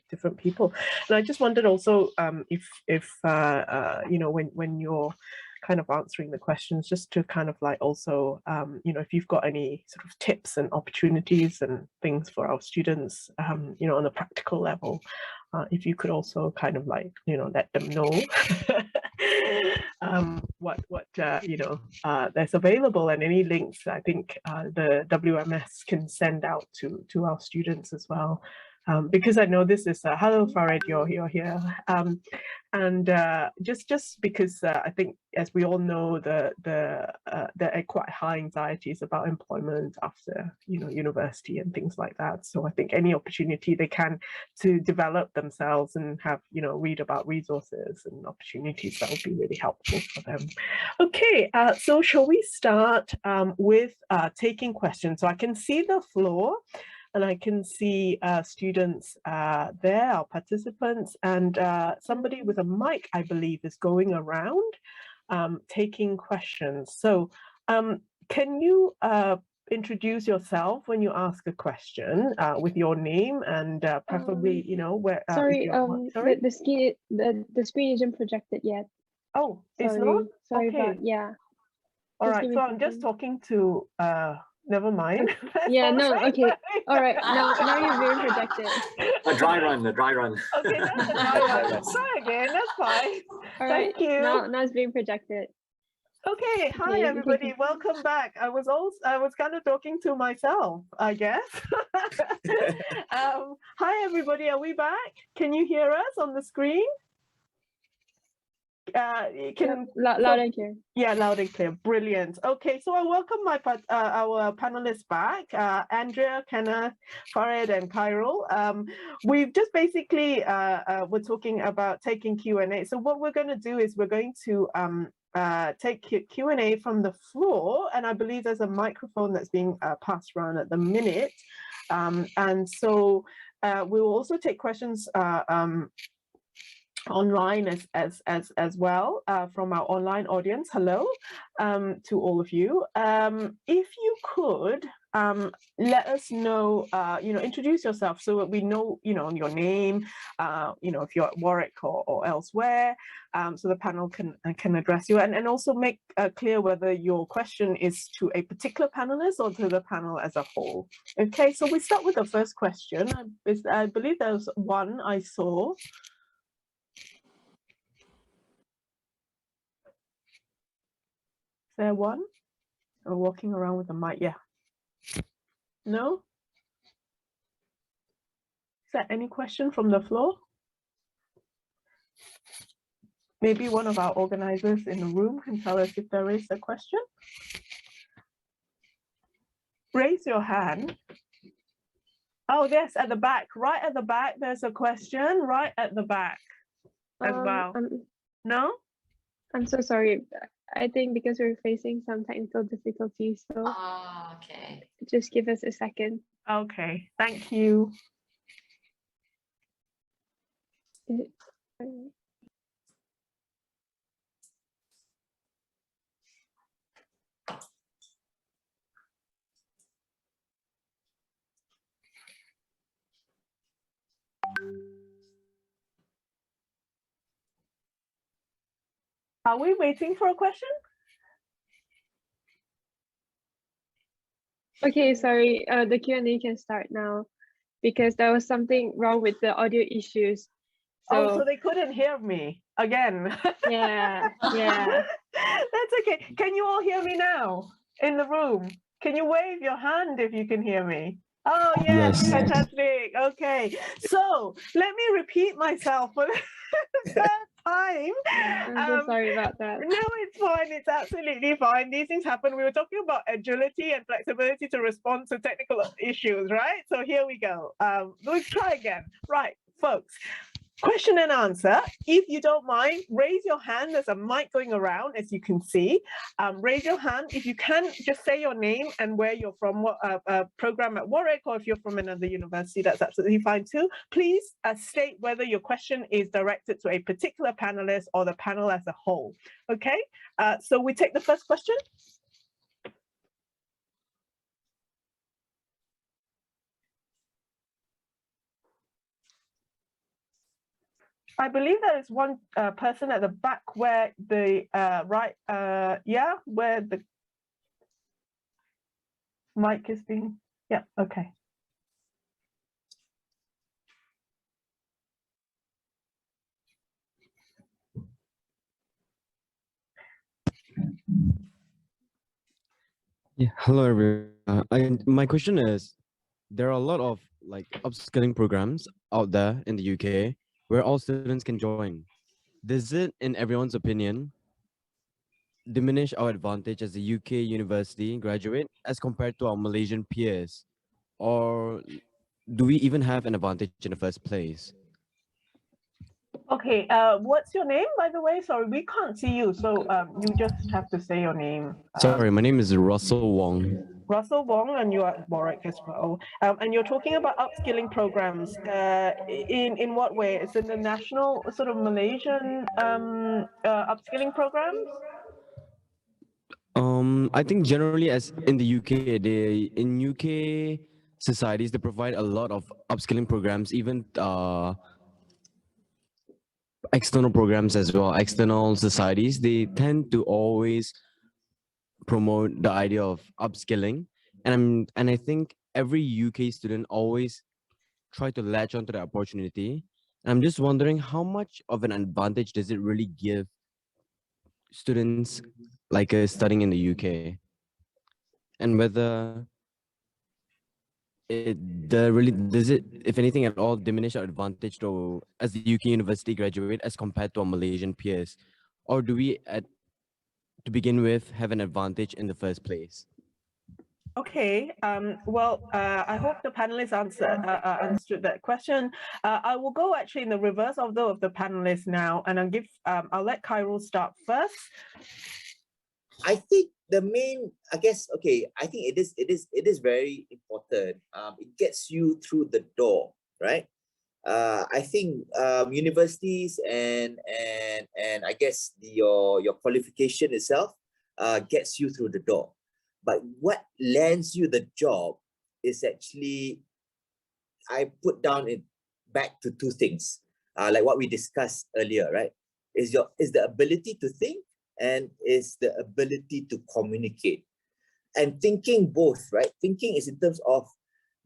different people, and I just wondered also if when you're kind of answering the questions, just to kind of like also if you've got any sort of tips and opportunities and things for our students on a practical level, if you could also kind of like let them know what there's available, and any links I think the WMS can send out to our students as well. Because I know this is hello Farid, you're here, and just because I think, as we all know, there are quite high anxieties about employment after university and things like that. So I think any opportunity they can to develop themselves and have read about resources and opportunities, that would be really helpful for them. Okay, so shall we start with taking questions? So I can see the floor, and I can see students there, our participants, and somebody with a mic, I believe, is going around taking questions. So can you introduce yourself when you ask a question with your name and preferably, where... sorry, sorry? the screen isn't projected yet. Oh, it's Sorry. not? Sorry, Okay. but yeah. All Just right, give me so a I'm just second. talking to... never mind. Yeah, no, Alright. okay. All right, now you're being projected. A dry run. Okay, that's a dry run. Try again, that's fine. All right, Thank you. now it's being projected. Okay, hi Okay, everybody, welcome back. I was kind of talking to myself, I guess. Hi everybody, are we back? Can you hear us on the screen? Loud and clear. Yeah, loud and clear. Brilliant. Okay, so I welcome our panelists back, Andrea, Kenneth, Farid, and Kyril. We've just basically we're talking about taking Q&A. So what we're going to do is we're going to take Q&A from the floor, and I believe there's a microphone that's being passed around at the minute. And so we will also take questions online as well from our online audience. Hello to all of you. If you could let us know, introduce yourself so that we know, your name, if you're at Warwick or elsewhere, so the panel can address you, and also make clear whether your question is to a particular panelist or to the panel as a whole. Okay, so we start with the first question. I believe there's one I saw. There one? Or walking around with a mic? Yeah. No? Is there any question from the floor? Maybe one of our organizers in the room can tell us if there is a question. Raise your hand. Oh, yes, at the back. Right at the back, there's a question. Right at the back as well. No? I'm so sorry. I think because we're facing some technical difficulties, so Okay. just give us a second. Okay, thank you. Are we waiting for a question? Okay, sorry. The Q&A can start now because there was something wrong with the audio issues. Oh, so So they couldn't hear me again. yeah, yeah. That's okay. Can you all hear me now in the room? Can you wave your hand if you can hear me? Oh, yes, Yes. fantastic. Okay, so let me repeat myself for the third time. I'm so sorry about that. No, it's fine. It's absolutely fine. These things happen. We were talking about agility and flexibility to respond to technical issues, right? So here we go. Let's try again. Right, folks. Question and answer. If you don't mind, raise your hand. There's a mic going around, as you can see. Raise your hand. If you can, just say your name and where you're from, what program at Warwick, or if you're from another university, that's absolutely fine too. Please state whether your question is directed to a particular panelist or the panel as a whole. Okay, so we take the first question. I believe there is one person at the back where the where the mic is being, yeah, okay. Yeah, hello everyone. My question is, there are a lot of like upskilling programs out there in the UK where all students can join. Does it, in everyone's opinion, diminish our advantage as a UK university graduate as compared to our Malaysian peers? Or do we even have an advantage in the first place? Okay, what's your name, by the way? Sorry, we can't see you, so you just have to say your name. Sorry, my name is Russell Wong. Russell Wong, and you are at Warwick as well. And you're talking about upskilling programs. In what way? Is it the national sort of Malaysian upskilling programs? I think generally, as in the UK, in UK societies, they provide a lot of upskilling programs, even external programs as well. External societies, they tend to always promote the idea of upskilling, and I think every UK student always try to latch onto the opportunity. And I'm just wondering, how much of an advantage does it really give students like studying in the UK, and whether does it, if anything at all, diminish our advantage to as the UK university graduate as compared to our Malaysian peers, or do we to begin with have an advantage in the first place? Okay, well, I hope the panelists understood that question. I will go actually in the reverse of the panelists now, and I'll let Khairul start first. I think the main, I guess, okay, I think it is very important. It gets you through the door, right? I think universities and I guess your qualification itself gets you through the door. But what lands you the job is actually, I put down it back to two things, like what we discussed earlier, right? Is the ability to think, and is the ability to communicate. And thinking both, right? Thinking is in terms of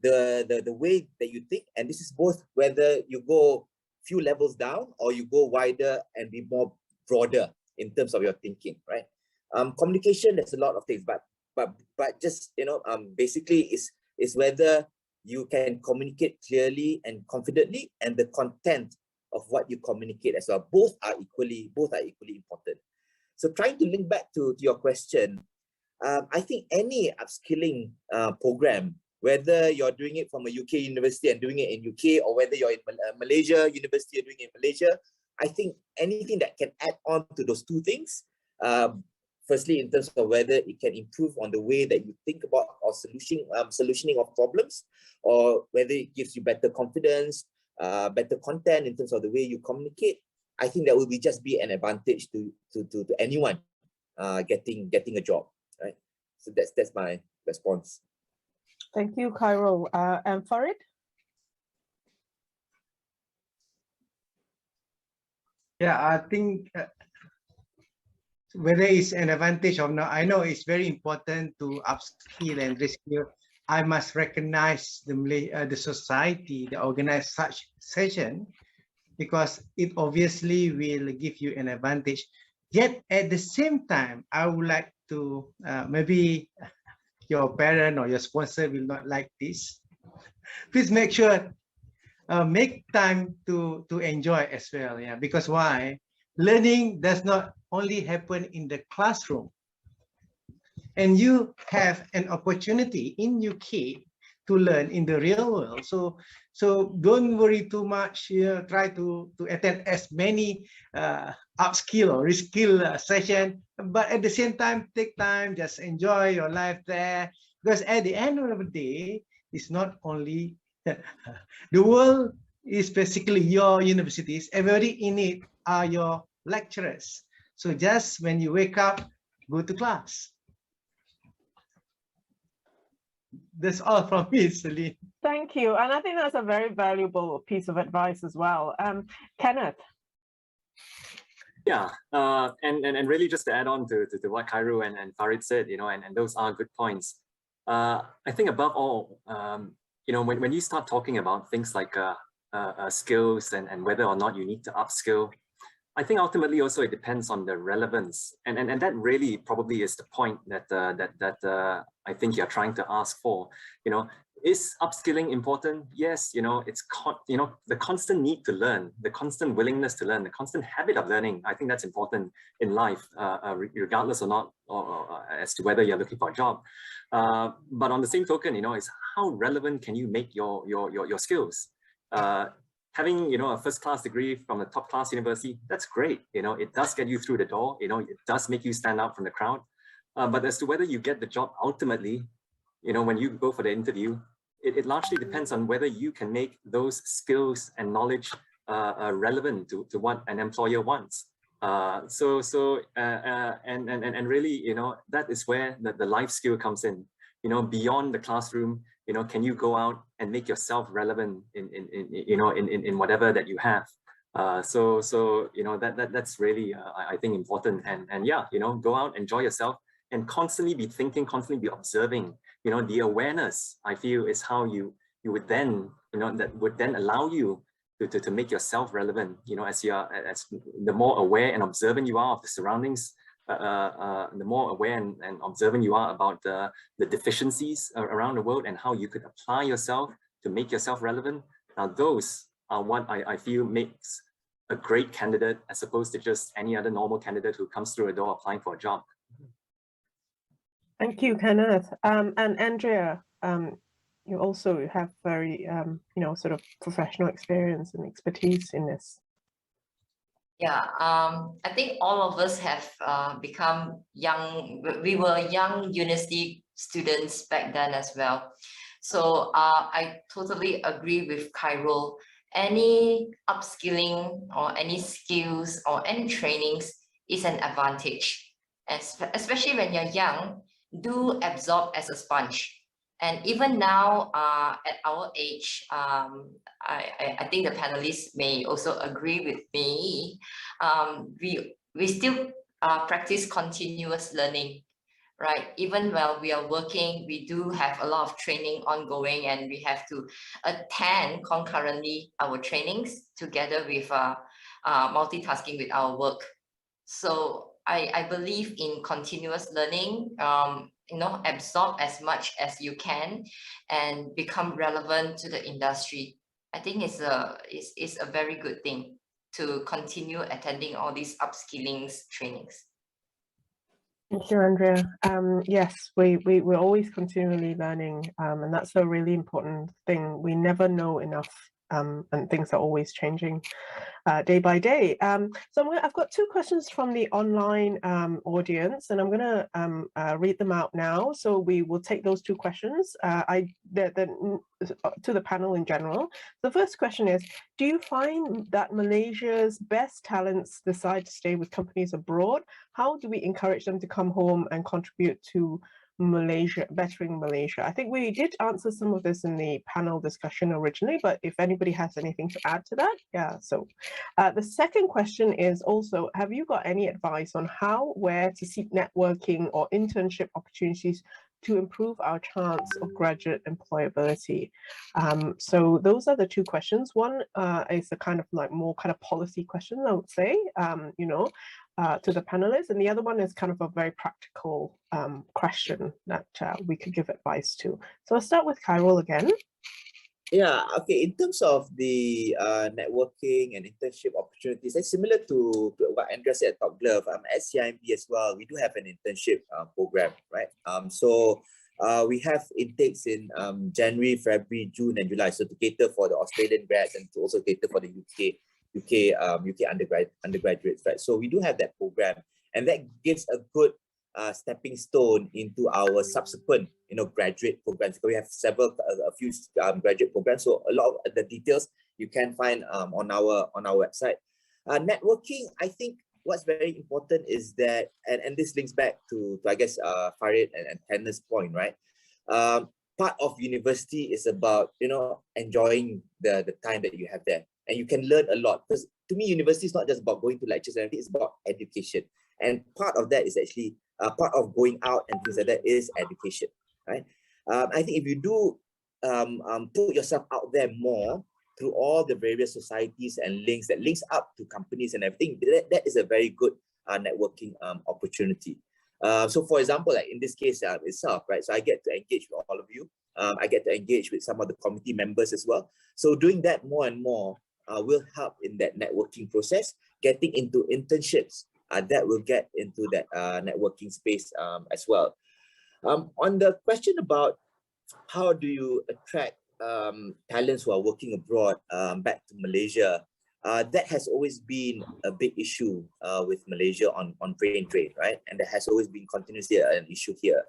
the way that you think, and this is both whether you go few levels down or you go wider and be more broader in terms of your thinking, right? Communication, there's a lot of things, but just basically is whether you can communicate clearly and confidently, and the content of what you communicate as well. Both are equally important. So trying to link back to your question, I think any upskilling program, whether you're doing it from a UK university and doing it in UK, or whether you're in Malaysia university and doing it in Malaysia, I think anything that can add on to those two things, firstly, in terms of whether it can improve on the way that you think about or solutioning of problems, or whether it gives you better confidence, better content in terms of the way you communicate, I think that will just be an advantage to anyone getting a job, right? So that's my response. Thank you, Khairul. And Farid? Yeah, I think whether it's an advantage or not, I know it's very important to upskill and reskill I must recognize the society that organize such session, because it obviously will give you an advantage. Yet at the same time, I would like to, maybe your parent or your sponsor will not like this. Please make sure, make time to enjoy as well. Yeah, because why? Learning does not only happen in the classroom, and you have an opportunity in UK to learn in the real world. So don't worry too much. Try to attend as many upskill or reskill session, but at the same time, take time, just enjoy your life there. Because at the end of the day, it's not only the world is basically your universities. Everybody in it are your lecturers. So just when you wake up, go to class. That's all from me, Celine. Thank you. And I think that's a very valuable piece of advice as well. Kenneth. Yeah, and really just to add on to what Khairul and Farid said, and those are good points. I think above all, when you start talking about things like skills and whether or not you need to upskill, I think ultimately also it depends on the relevance, and that really probably is the point that I think you're trying to ask for. Is upskilling important? Yes, it's the constant need to learn, the constant willingness to learn, the constant habit of learning. I think that's important in life, regardless or not, or as to whether you're looking for a job. But on the same token, is how relevant can you make your skills? Having a first-class degree from a top-class university, that's great. It does get you through the door. It does make you stand out from the crowd. But as to whether you get the job ultimately, when you go for the interview, it largely depends on whether you can make those skills and knowledge relevant to what an employer wants. And really, that is where the life skill comes in. Beyond the classroom, can you go out and make yourself relevant in whatever that you have? That's really I think important. And yeah, go out, enjoy yourself, and constantly be thinking, constantly be observing. The awareness, I feel, is how you would then, that would then allow you to make yourself relevant. As the more aware and observant you are of the surroundings, the more aware and observant you are about the deficiencies around the world and how you could apply yourself to make yourself relevant. Now, those are what I feel makes a great candidate as opposed to just any other normal candidate who comes through a door applying for a job. Thank you, Kenneth. And Andrea, you also have very, sort of professional experience and expertise in this. Yeah, I think all of us have become young. We were young university students back then as well. So I totally agree with Khairul. Any upskilling or any skills or any trainings is an advantage. Especially when you're young, do absorb as a sponge. And even now, at our age, I think the panelists may also agree with me. We still practice continuous learning, right? Even while we are working, we do have a lot of training ongoing, and we have to attend concurrently our trainings together with multitasking with our work. So I believe in continuous learning. Absorb as much as you can and become relevant to the industry. I think it's a very good thing to continue attending all these upskillings trainings. Thank you, Andrea. Yes, we're always continually learning, and that's a really important thing. We never know enough, and things are always changing day by day. So I've got two questions from the online audience, and I'm going to read them out now. So we will take those two questions to the panel in general. The first question is, do you find that Malaysia's best talents decide to stay with companies abroad? How do we encourage them to come home and contribute to Malaysia, bettering Malaysia? I think we did answer some of this in the panel discussion originally, but if anybody has anything to add to that, yeah. So the second question is also, have you got any advice on how, where to seek networking or internship opportunities to improve our chance of graduate employability? So those are the two questions. One is a kind of like more kind of policy question, I would say, to the panelists, and the other one is kind of a very practical question that we could give advice to. So I'll start with Khairul again. Yeah, okay. In terms of the networking and internship opportunities, it's similar to what Andrea said at Top Glove. At CIMB as well, we do have an internship program, right? So we have intakes in January, February, June, and July. So to cater for the Australian grads and to also cater for the UK undergraduates, right? So we do have that program, and that gives a good stepping stone into our subsequent, graduate programs. We have a few graduate programs. So a lot of the details you can find on our website. Networking, I think what's very important is that, and this links back to I guess Farid and Tanner's point, right? Part of university is about enjoying the time that you have there, and you can learn a lot. Because to me, university is not just about going to lectures and everything; it's about education. And part of that is actually part of going out and things like that is education, right? I think if you do put yourself out there more through all the various societies and links up to companies and everything, that is a very good networking opportunity. So for example, like in this case itself, right? So I get to engage with all of you. I get to engage with some of the committee members as well. So doing that more and more will help in that networking process, getting into internships. That will get into that networking space as well. On the question about how do you attract talents who are working abroad back to Malaysia, that has always been a big issue with Malaysia on brain drain, right? And that has always been continuously an issue here.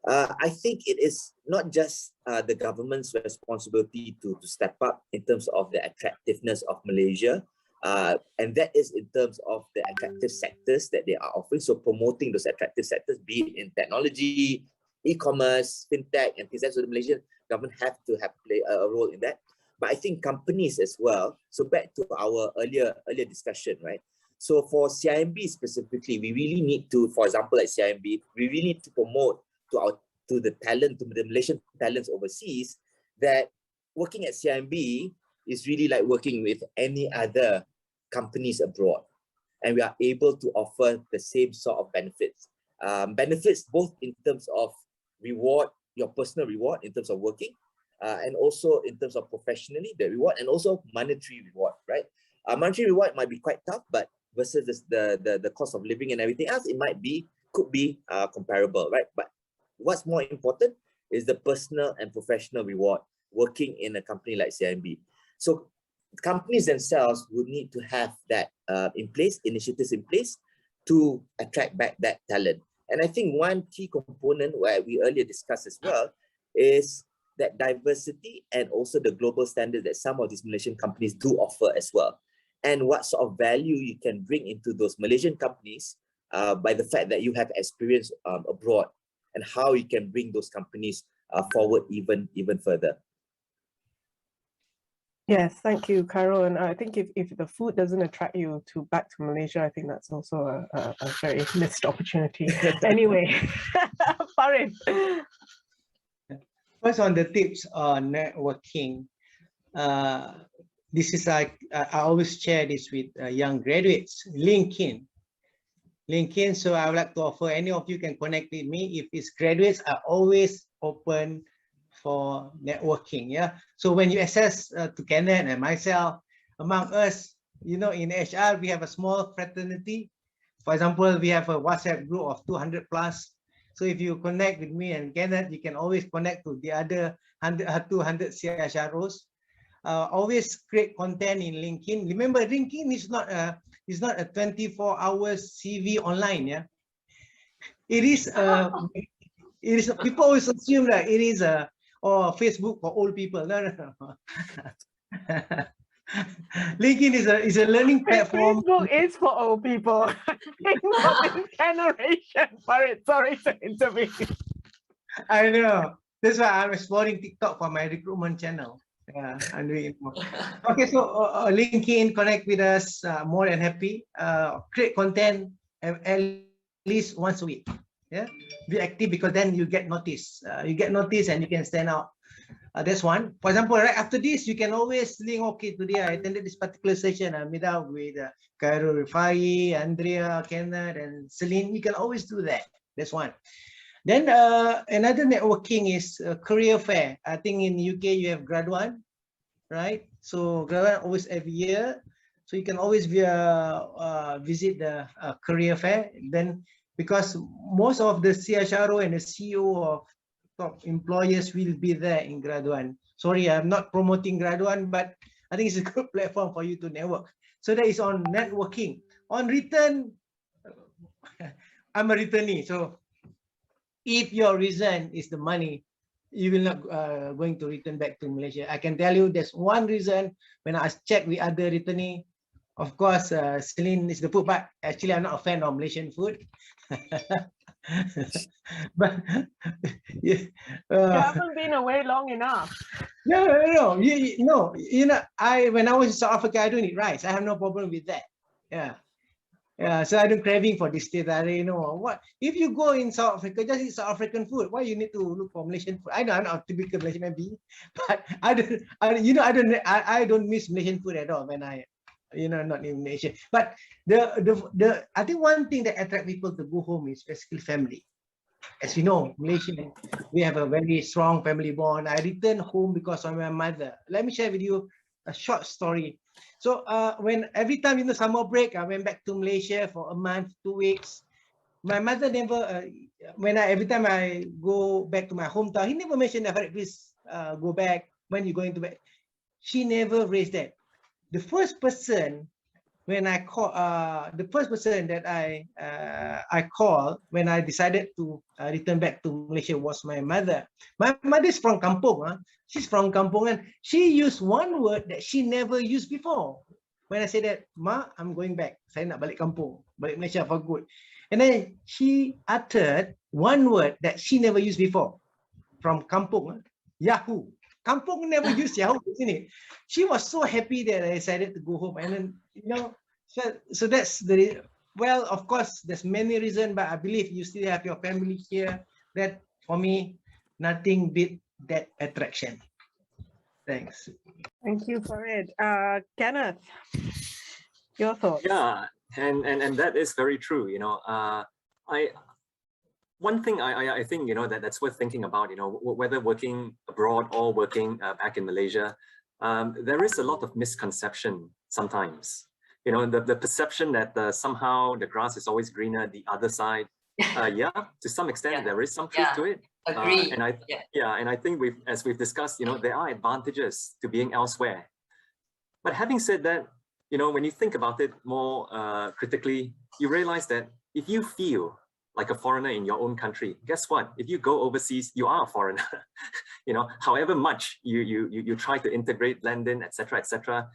I think it is not just the government's responsibility to step up in terms of the attractiveness of Malaysia, and that is in terms of the attractive sectors that they are offering. So promoting those attractive sectors, be it in technology, e-commerce, fintech, and things like that. So the Malaysian government have to play a role in that. But I think companies as well. So back to our earlier discussion, right? So for CIMB specifically, we really need to, for example, like CIMB, we really need to promote to the Malaysian talents overseas that working at CIMB is really like working with any other companies abroad, and we are able to offer the same sort of benefits. Benefits both in terms of reward, your personal reward in terms of working, and also in terms of professionally the reward, and also monetary reward, right? Monetary reward might be quite tough, but versus the cost of living and everything else, it could be comparable, right? But what's more important is the personal and professional reward working in a company like CIMB. So companies themselves would need to have that in place, initiatives in place to attract back that talent. And I think one key component where we earlier discussed as well is that diversity and also the global standards that some of these Malaysian companies do offer as well. And what sort of value you can bring into those Malaysian companies by the fact that you have experience abroad, and how you can bring those companies forward even further. Yes, thank you, Khairul. And I think if the food doesn't attract you back to Malaysia, I think that's also a very missed opportunity. Anyway, Farid. First, on the tips on networking, this is like I always share this with young graduates. LinkedIn. So I would like to offer any of you can connect with me. If it's graduates, are always open for networking. Yeah. So when you access to Kenneth and myself, among us, in HR we have a small fraternity. For example, we have a WhatsApp group of 200+. So if you connect with me and Kenneth, you can always connect to the other 200 CHROs. Always create content in LinkedIn. Remember, LinkedIn is not a 24-hour CV online. Yeah, it is. People always assume that it is or Facebook for old people. No. LinkedIn is a learning platform. Facebook is for old people. Not this generation. Sorry to intervene. I know. That's why I'm exploring TikTok for my recruitment channel. Yeah, I'm doing it more. Okay, so LinkedIn, connect with us. More than happy. Create content at least once a week. Yeah, be active, because then you get noticed. You get noticed and you can stand out. That's one. For example, right after this, you can always link, okay, today I attended this particular session. I met up with Cairo Rifai, Andrea, Kenneth, and Celine. You can always do that. That's one. Then another networking is career fair. I think in UK you have grad one, right? So grad one always every year. So you can always visit the career fair. Then because most of the CHRO and the CEO of top employers will be there in grad one. Sorry, I'm not promoting grad one, but I think it's a good platform for you to network. So that is on networking. On return, I'm a returnee. So if your reason is the money, you will not going to return back to Malaysia. I can tell you there's one reason. When I check with other returnee, of course, Celine is the food, but actually I'm not a fan of Malaysian food. But yeah, You haven't been away long enough. no. When I was in South Africa, I don't eat rice. I have no problem with that. Yeah. So I don't craving for this state. I know what if you go in South Africa, just eat South African food. Why you need to look for Malaysian food? I know I'm not typical Malaysian maybe, but I don't miss Malaysian food at all when I, not in Malaysia. But the I think one thing that attract people to go home is basically family. As you know, Malaysia, we have a very strong family bond. I returned home because of my mother. Let me share with you a short story. So when every time summer break, I went back to Malaysia for a month, 2 weeks. My mother never, every time I go back to my hometown, he never mentioned that, please go back. When you going to back? She never raised that. The first person when I call, the first person that I called when I decided to return back to Malaysia was my mother. My mother is from Kampung. She's from Kampung, and she used one word that she never used before. When I said that, Ma, I'm going back. Saya nak balik kampung, balik Malaysia for good. And then she uttered one word that she never used before from Kampung, Yahoo. Kampung never used Yahoo, isn't it? She was so happy that I decided to go home. And then, so that's the, well, of course, there's many reasons, but I believe you still have your family here. That, for me, nothing beat that attraction. Thanks. Thank you for it. Kenneth, your thoughts? Yeah, and that is very true. One thing I think, that's worth thinking about, whether working abroad or working back in Malaysia, there is a lot of misconception sometimes. The perception that somehow the grass is always greener the other side. Yeah, to some extent, there is some truth to it. Agree. And I think as we've discussed, there are advantages to being elsewhere. But having said that, when you think about it more critically, you realize that if you feel like a foreigner in your own country, guess what? If you go overseas, you are a foreigner. However much you try to integrate, blend in, etc.,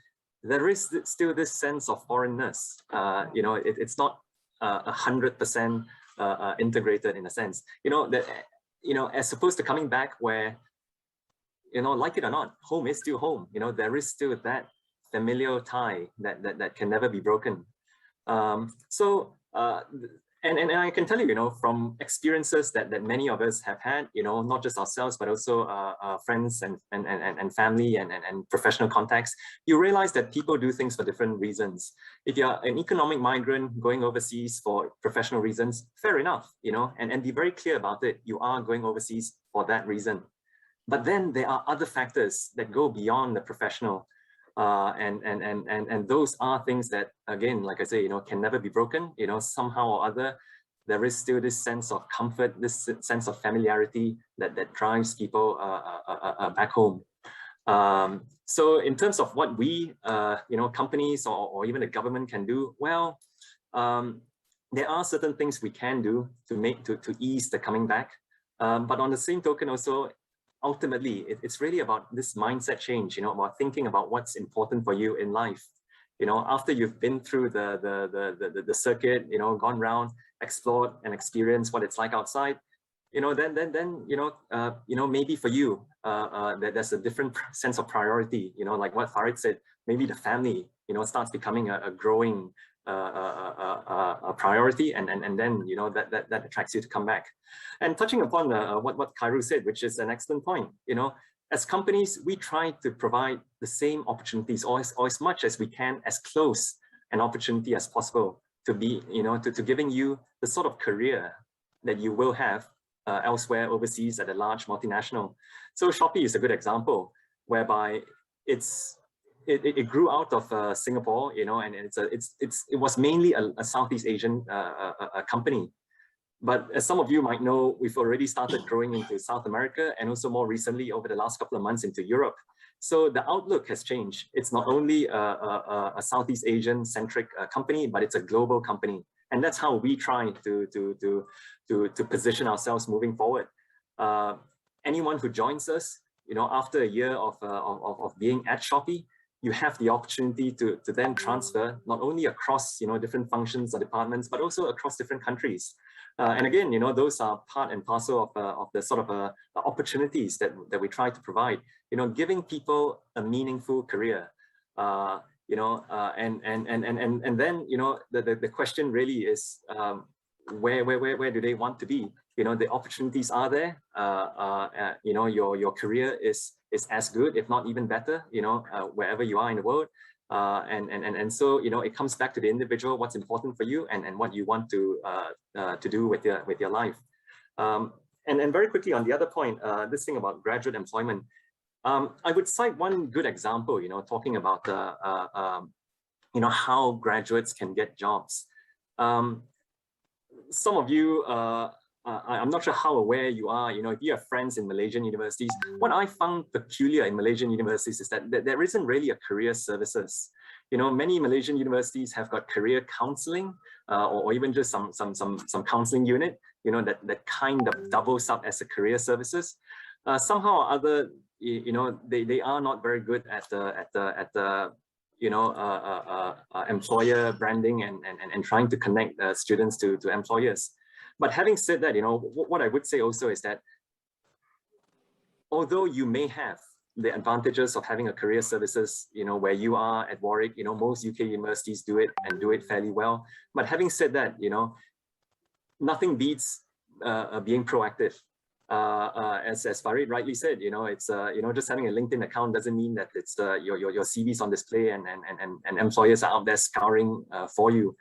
there is still this sense of foreignness. It's not 100% integrated in a sense. As opposed to coming back where, like it or not, home is still home. There is still that familial tie that can never be broken. And I can tell you, from experiences that many of us have had, not just ourselves, but also friends and family and professional contacts, you realize that people do things for different reasons. If you're an economic migrant going overseas for professional reasons, fair enough, and be very clear about it. You are going overseas for that reason. But then there are other factors that go beyond the professional. And those are things that, again, like I say, can never be broken. Somehow or other, there is still this sense of comfort, this sense of familiarity that drives people back home. So in terms of what we, companies or even the government can do, well, there are certain things we can do to ease the coming back. But on the same token, also, ultimately, it's really about this mindset change, about thinking about what's important for you in life. After you've been through the circuit, gone around, explored and experienced what it's like outside, then maybe for you, there's a different sense of priority. Like what Farid said, maybe the family, starts becoming a growing a priority, and then that attracts you to come back. And touching upon what Kairu said, which is an excellent point, as companies, we try to provide the same opportunities, or as much as we can, as close an opportunity as possible to be, to giving you the sort of career that you will have elsewhere overseas at a large multinational. So Shopee is a good example, whereby it grew out of Singapore, and it was mainly a Southeast Asian company. But as some of you might know, we've already started growing into South America, and also more recently over the last couple of months into Europe. So the outlook has changed. It's not only a Southeast Asian centric company, but it's a global company. And that's how we try to position ourselves moving forward. Anyone who joins us, after a year of being at Shopee, you have the opportunity to then transfer not only across different functions or departments, but also across different countries. And again, those are part and parcel of the sort of opportunities that we try to provide. Giving people a meaningful career. And then the question really is where do they want to be? The opportunities are there. Your career is as good, if not even better, wherever you are in the world. And so it comes back to the individual, what's important for you, and what you want to do with your life. And very quickly on the other point, this thing about graduate employment, I would cite one good example, talking about how graduates can get jobs. Some of you, I'm not sure how aware you are, if you have friends in Malaysian universities, what I found peculiar in Malaysian universities is that there isn't really a career services. Many Malaysian universities have got career counseling, or even just some counseling unit, that kind of doubles up as a career services. Somehow or other, they are not very good at the employer branding and trying to connect students to employers. But having said that, what I would say also is that although you may have the advantages of having a career services, where you are at Warwick, most UK universities do it and do it fairly well. But having said that, nothing beats being proactive. As Farid rightly said, it's just having a LinkedIn account doesn't mean that it's your CV's on display and employers are out there scouring for you.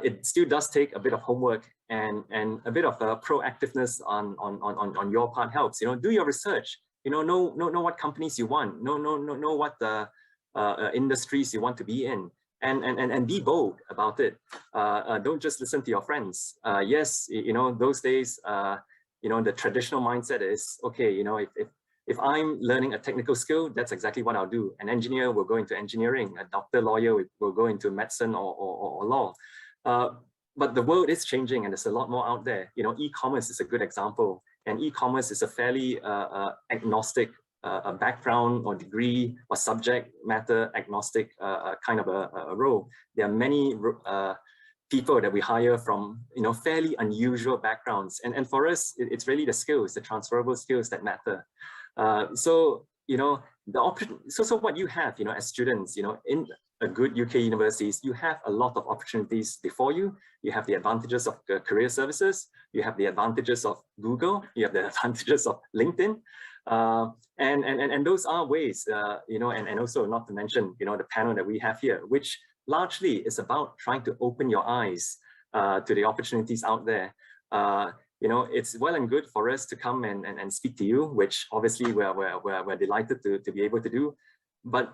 It still does take a bit of homework and a bit of proactiveness on your part helps. Do your research. Know what companies you want. Know what the industries you want to be in, and be bold about it. Don't just listen to your friends. Yes, those days, the traditional mindset is okay. If I'm learning a technical skill, that's exactly what I'll do. An engineer will go into engineering. A doctor, lawyer will go into medicine or law. But the world is changing, and there's a lot more out there. E-commerce is a good example, and e-commerce is a fairly agnostic background or degree or subject matter agnostic kind of a role. There are many people that we hire from fairly unusual backgrounds, and for us, it's really the skills, the transferable skills that matter. So so what you have, as students, in a good UK universities, you have a lot of opportunities before you. You have the advantages of career services. You have the advantages of Google. You have the advantages of LinkedIn. And those are ways, and also not to mention, the panel that we have here, which largely is about trying to open your eyes to the opportunities out there. It's well and good for us to come and speak to you, which obviously we're delighted to be able to do. But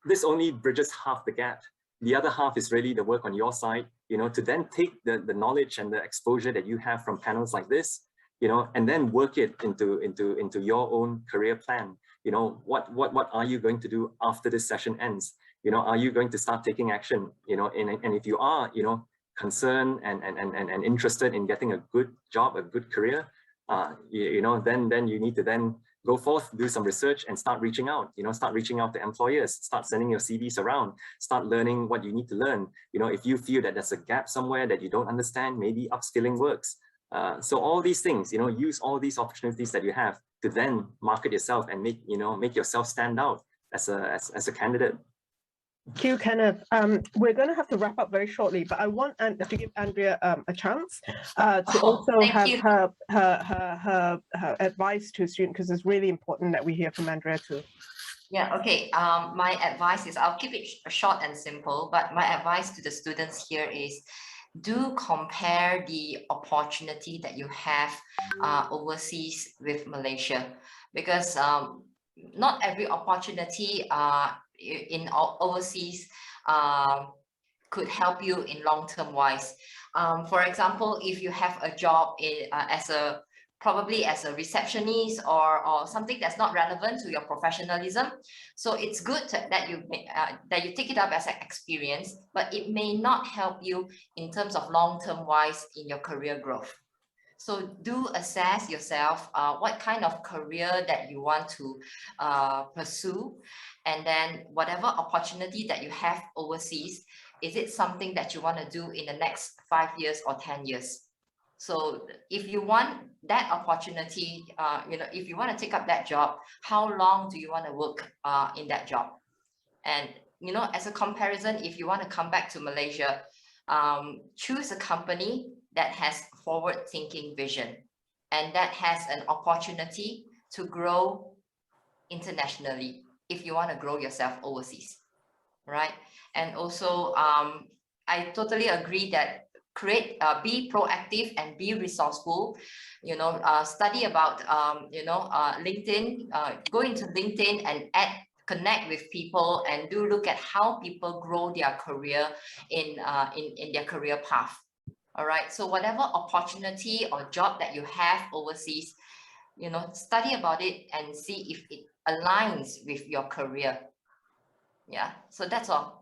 this only bridges half the gap. The other half is really the work on your side, to then take the knowledge and the exposure that you have from panels like this, and then work it into your own career plan. What are you going to do after this session ends? Are you going to start taking action? And if you are, concerned and interested in getting a good job, a good career, then you need to then go forth, do some research, and start reaching out. Start reaching out to employers, start sending your CVs around, start learning what you need to learn. If you feel that there's a gap somewhere that you don't understand, maybe upskilling works. So all these things, use all these opportunities that you have to then market yourself and make yourself stand out as a candidate. Thank you, Kenneth. We're going to have to wrap up very shortly, but I want to give Andrea a chance to also thank have you. her advice to students, because it's really important that we hear from Andrea too. Yeah, okay. My advice is, I'll keep it short and simple, but my advice to the students here is, do compare the opportunity that you have overseas with Malaysia, because not every opportunity in overseas could help you in long-term wise. For example, if you have a job probably as a receptionist or something that's not relevant to your professionalism, so it's good that you take it up as an experience, but it may not help you in terms of long-term wise in your career growth. So do assess yourself what kind of career that you want to pursue, and then whatever opportunity that you have overseas, is it something that you want to do in the next 5 years or 10 years? So if you want that opportunity, if you want to take up that job, how long do you want to work in that job? And, as a comparison, if you want to come back to Malaysia, choose a company that has forward-thinking vision and that has an opportunity to grow internationally if you want to grow yourself overseas, right? And also, I totally agree that be proactive and be resourceful. Study about LinkedIn. Go into LinkedIn and connect with people, and do look at how people grow their career in their career path. All right. So whatever opportunity or job that you have overseas, study about it and see if it aligns with your career. Yeah. So that's all.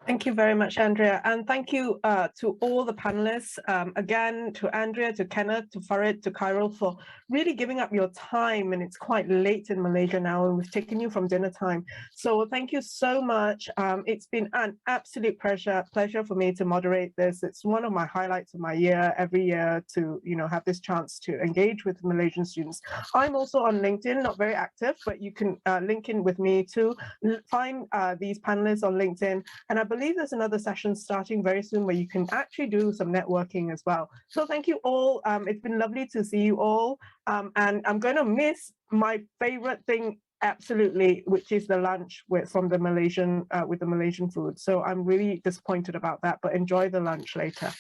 Thank you very much, Andrea. And thank you to all the panelists. Again, to Andrea, to Kenneth, to Farid, to Khairul, for really giving up your time. And it's quite late in Malaysia now, and we've taken you from dinner time. So thank you so much. It's been an absolute pleasure for me to moderate this. It's one of my highlights of my year, every year, to have this chance to engage with Malaysian students. I'm also on LinkedIn, not very active, but you can link in with me to find these panelists on LinkedIn. And I believe there's another session starting very soon where you can actually do some networking as well. So thank you all. It's been lovely to see you all. And I'm going to miss my favorite thing absolutely, which is the lunch with the Malaysian food. So I'm really disappointed about that, but enjoy the lunch later.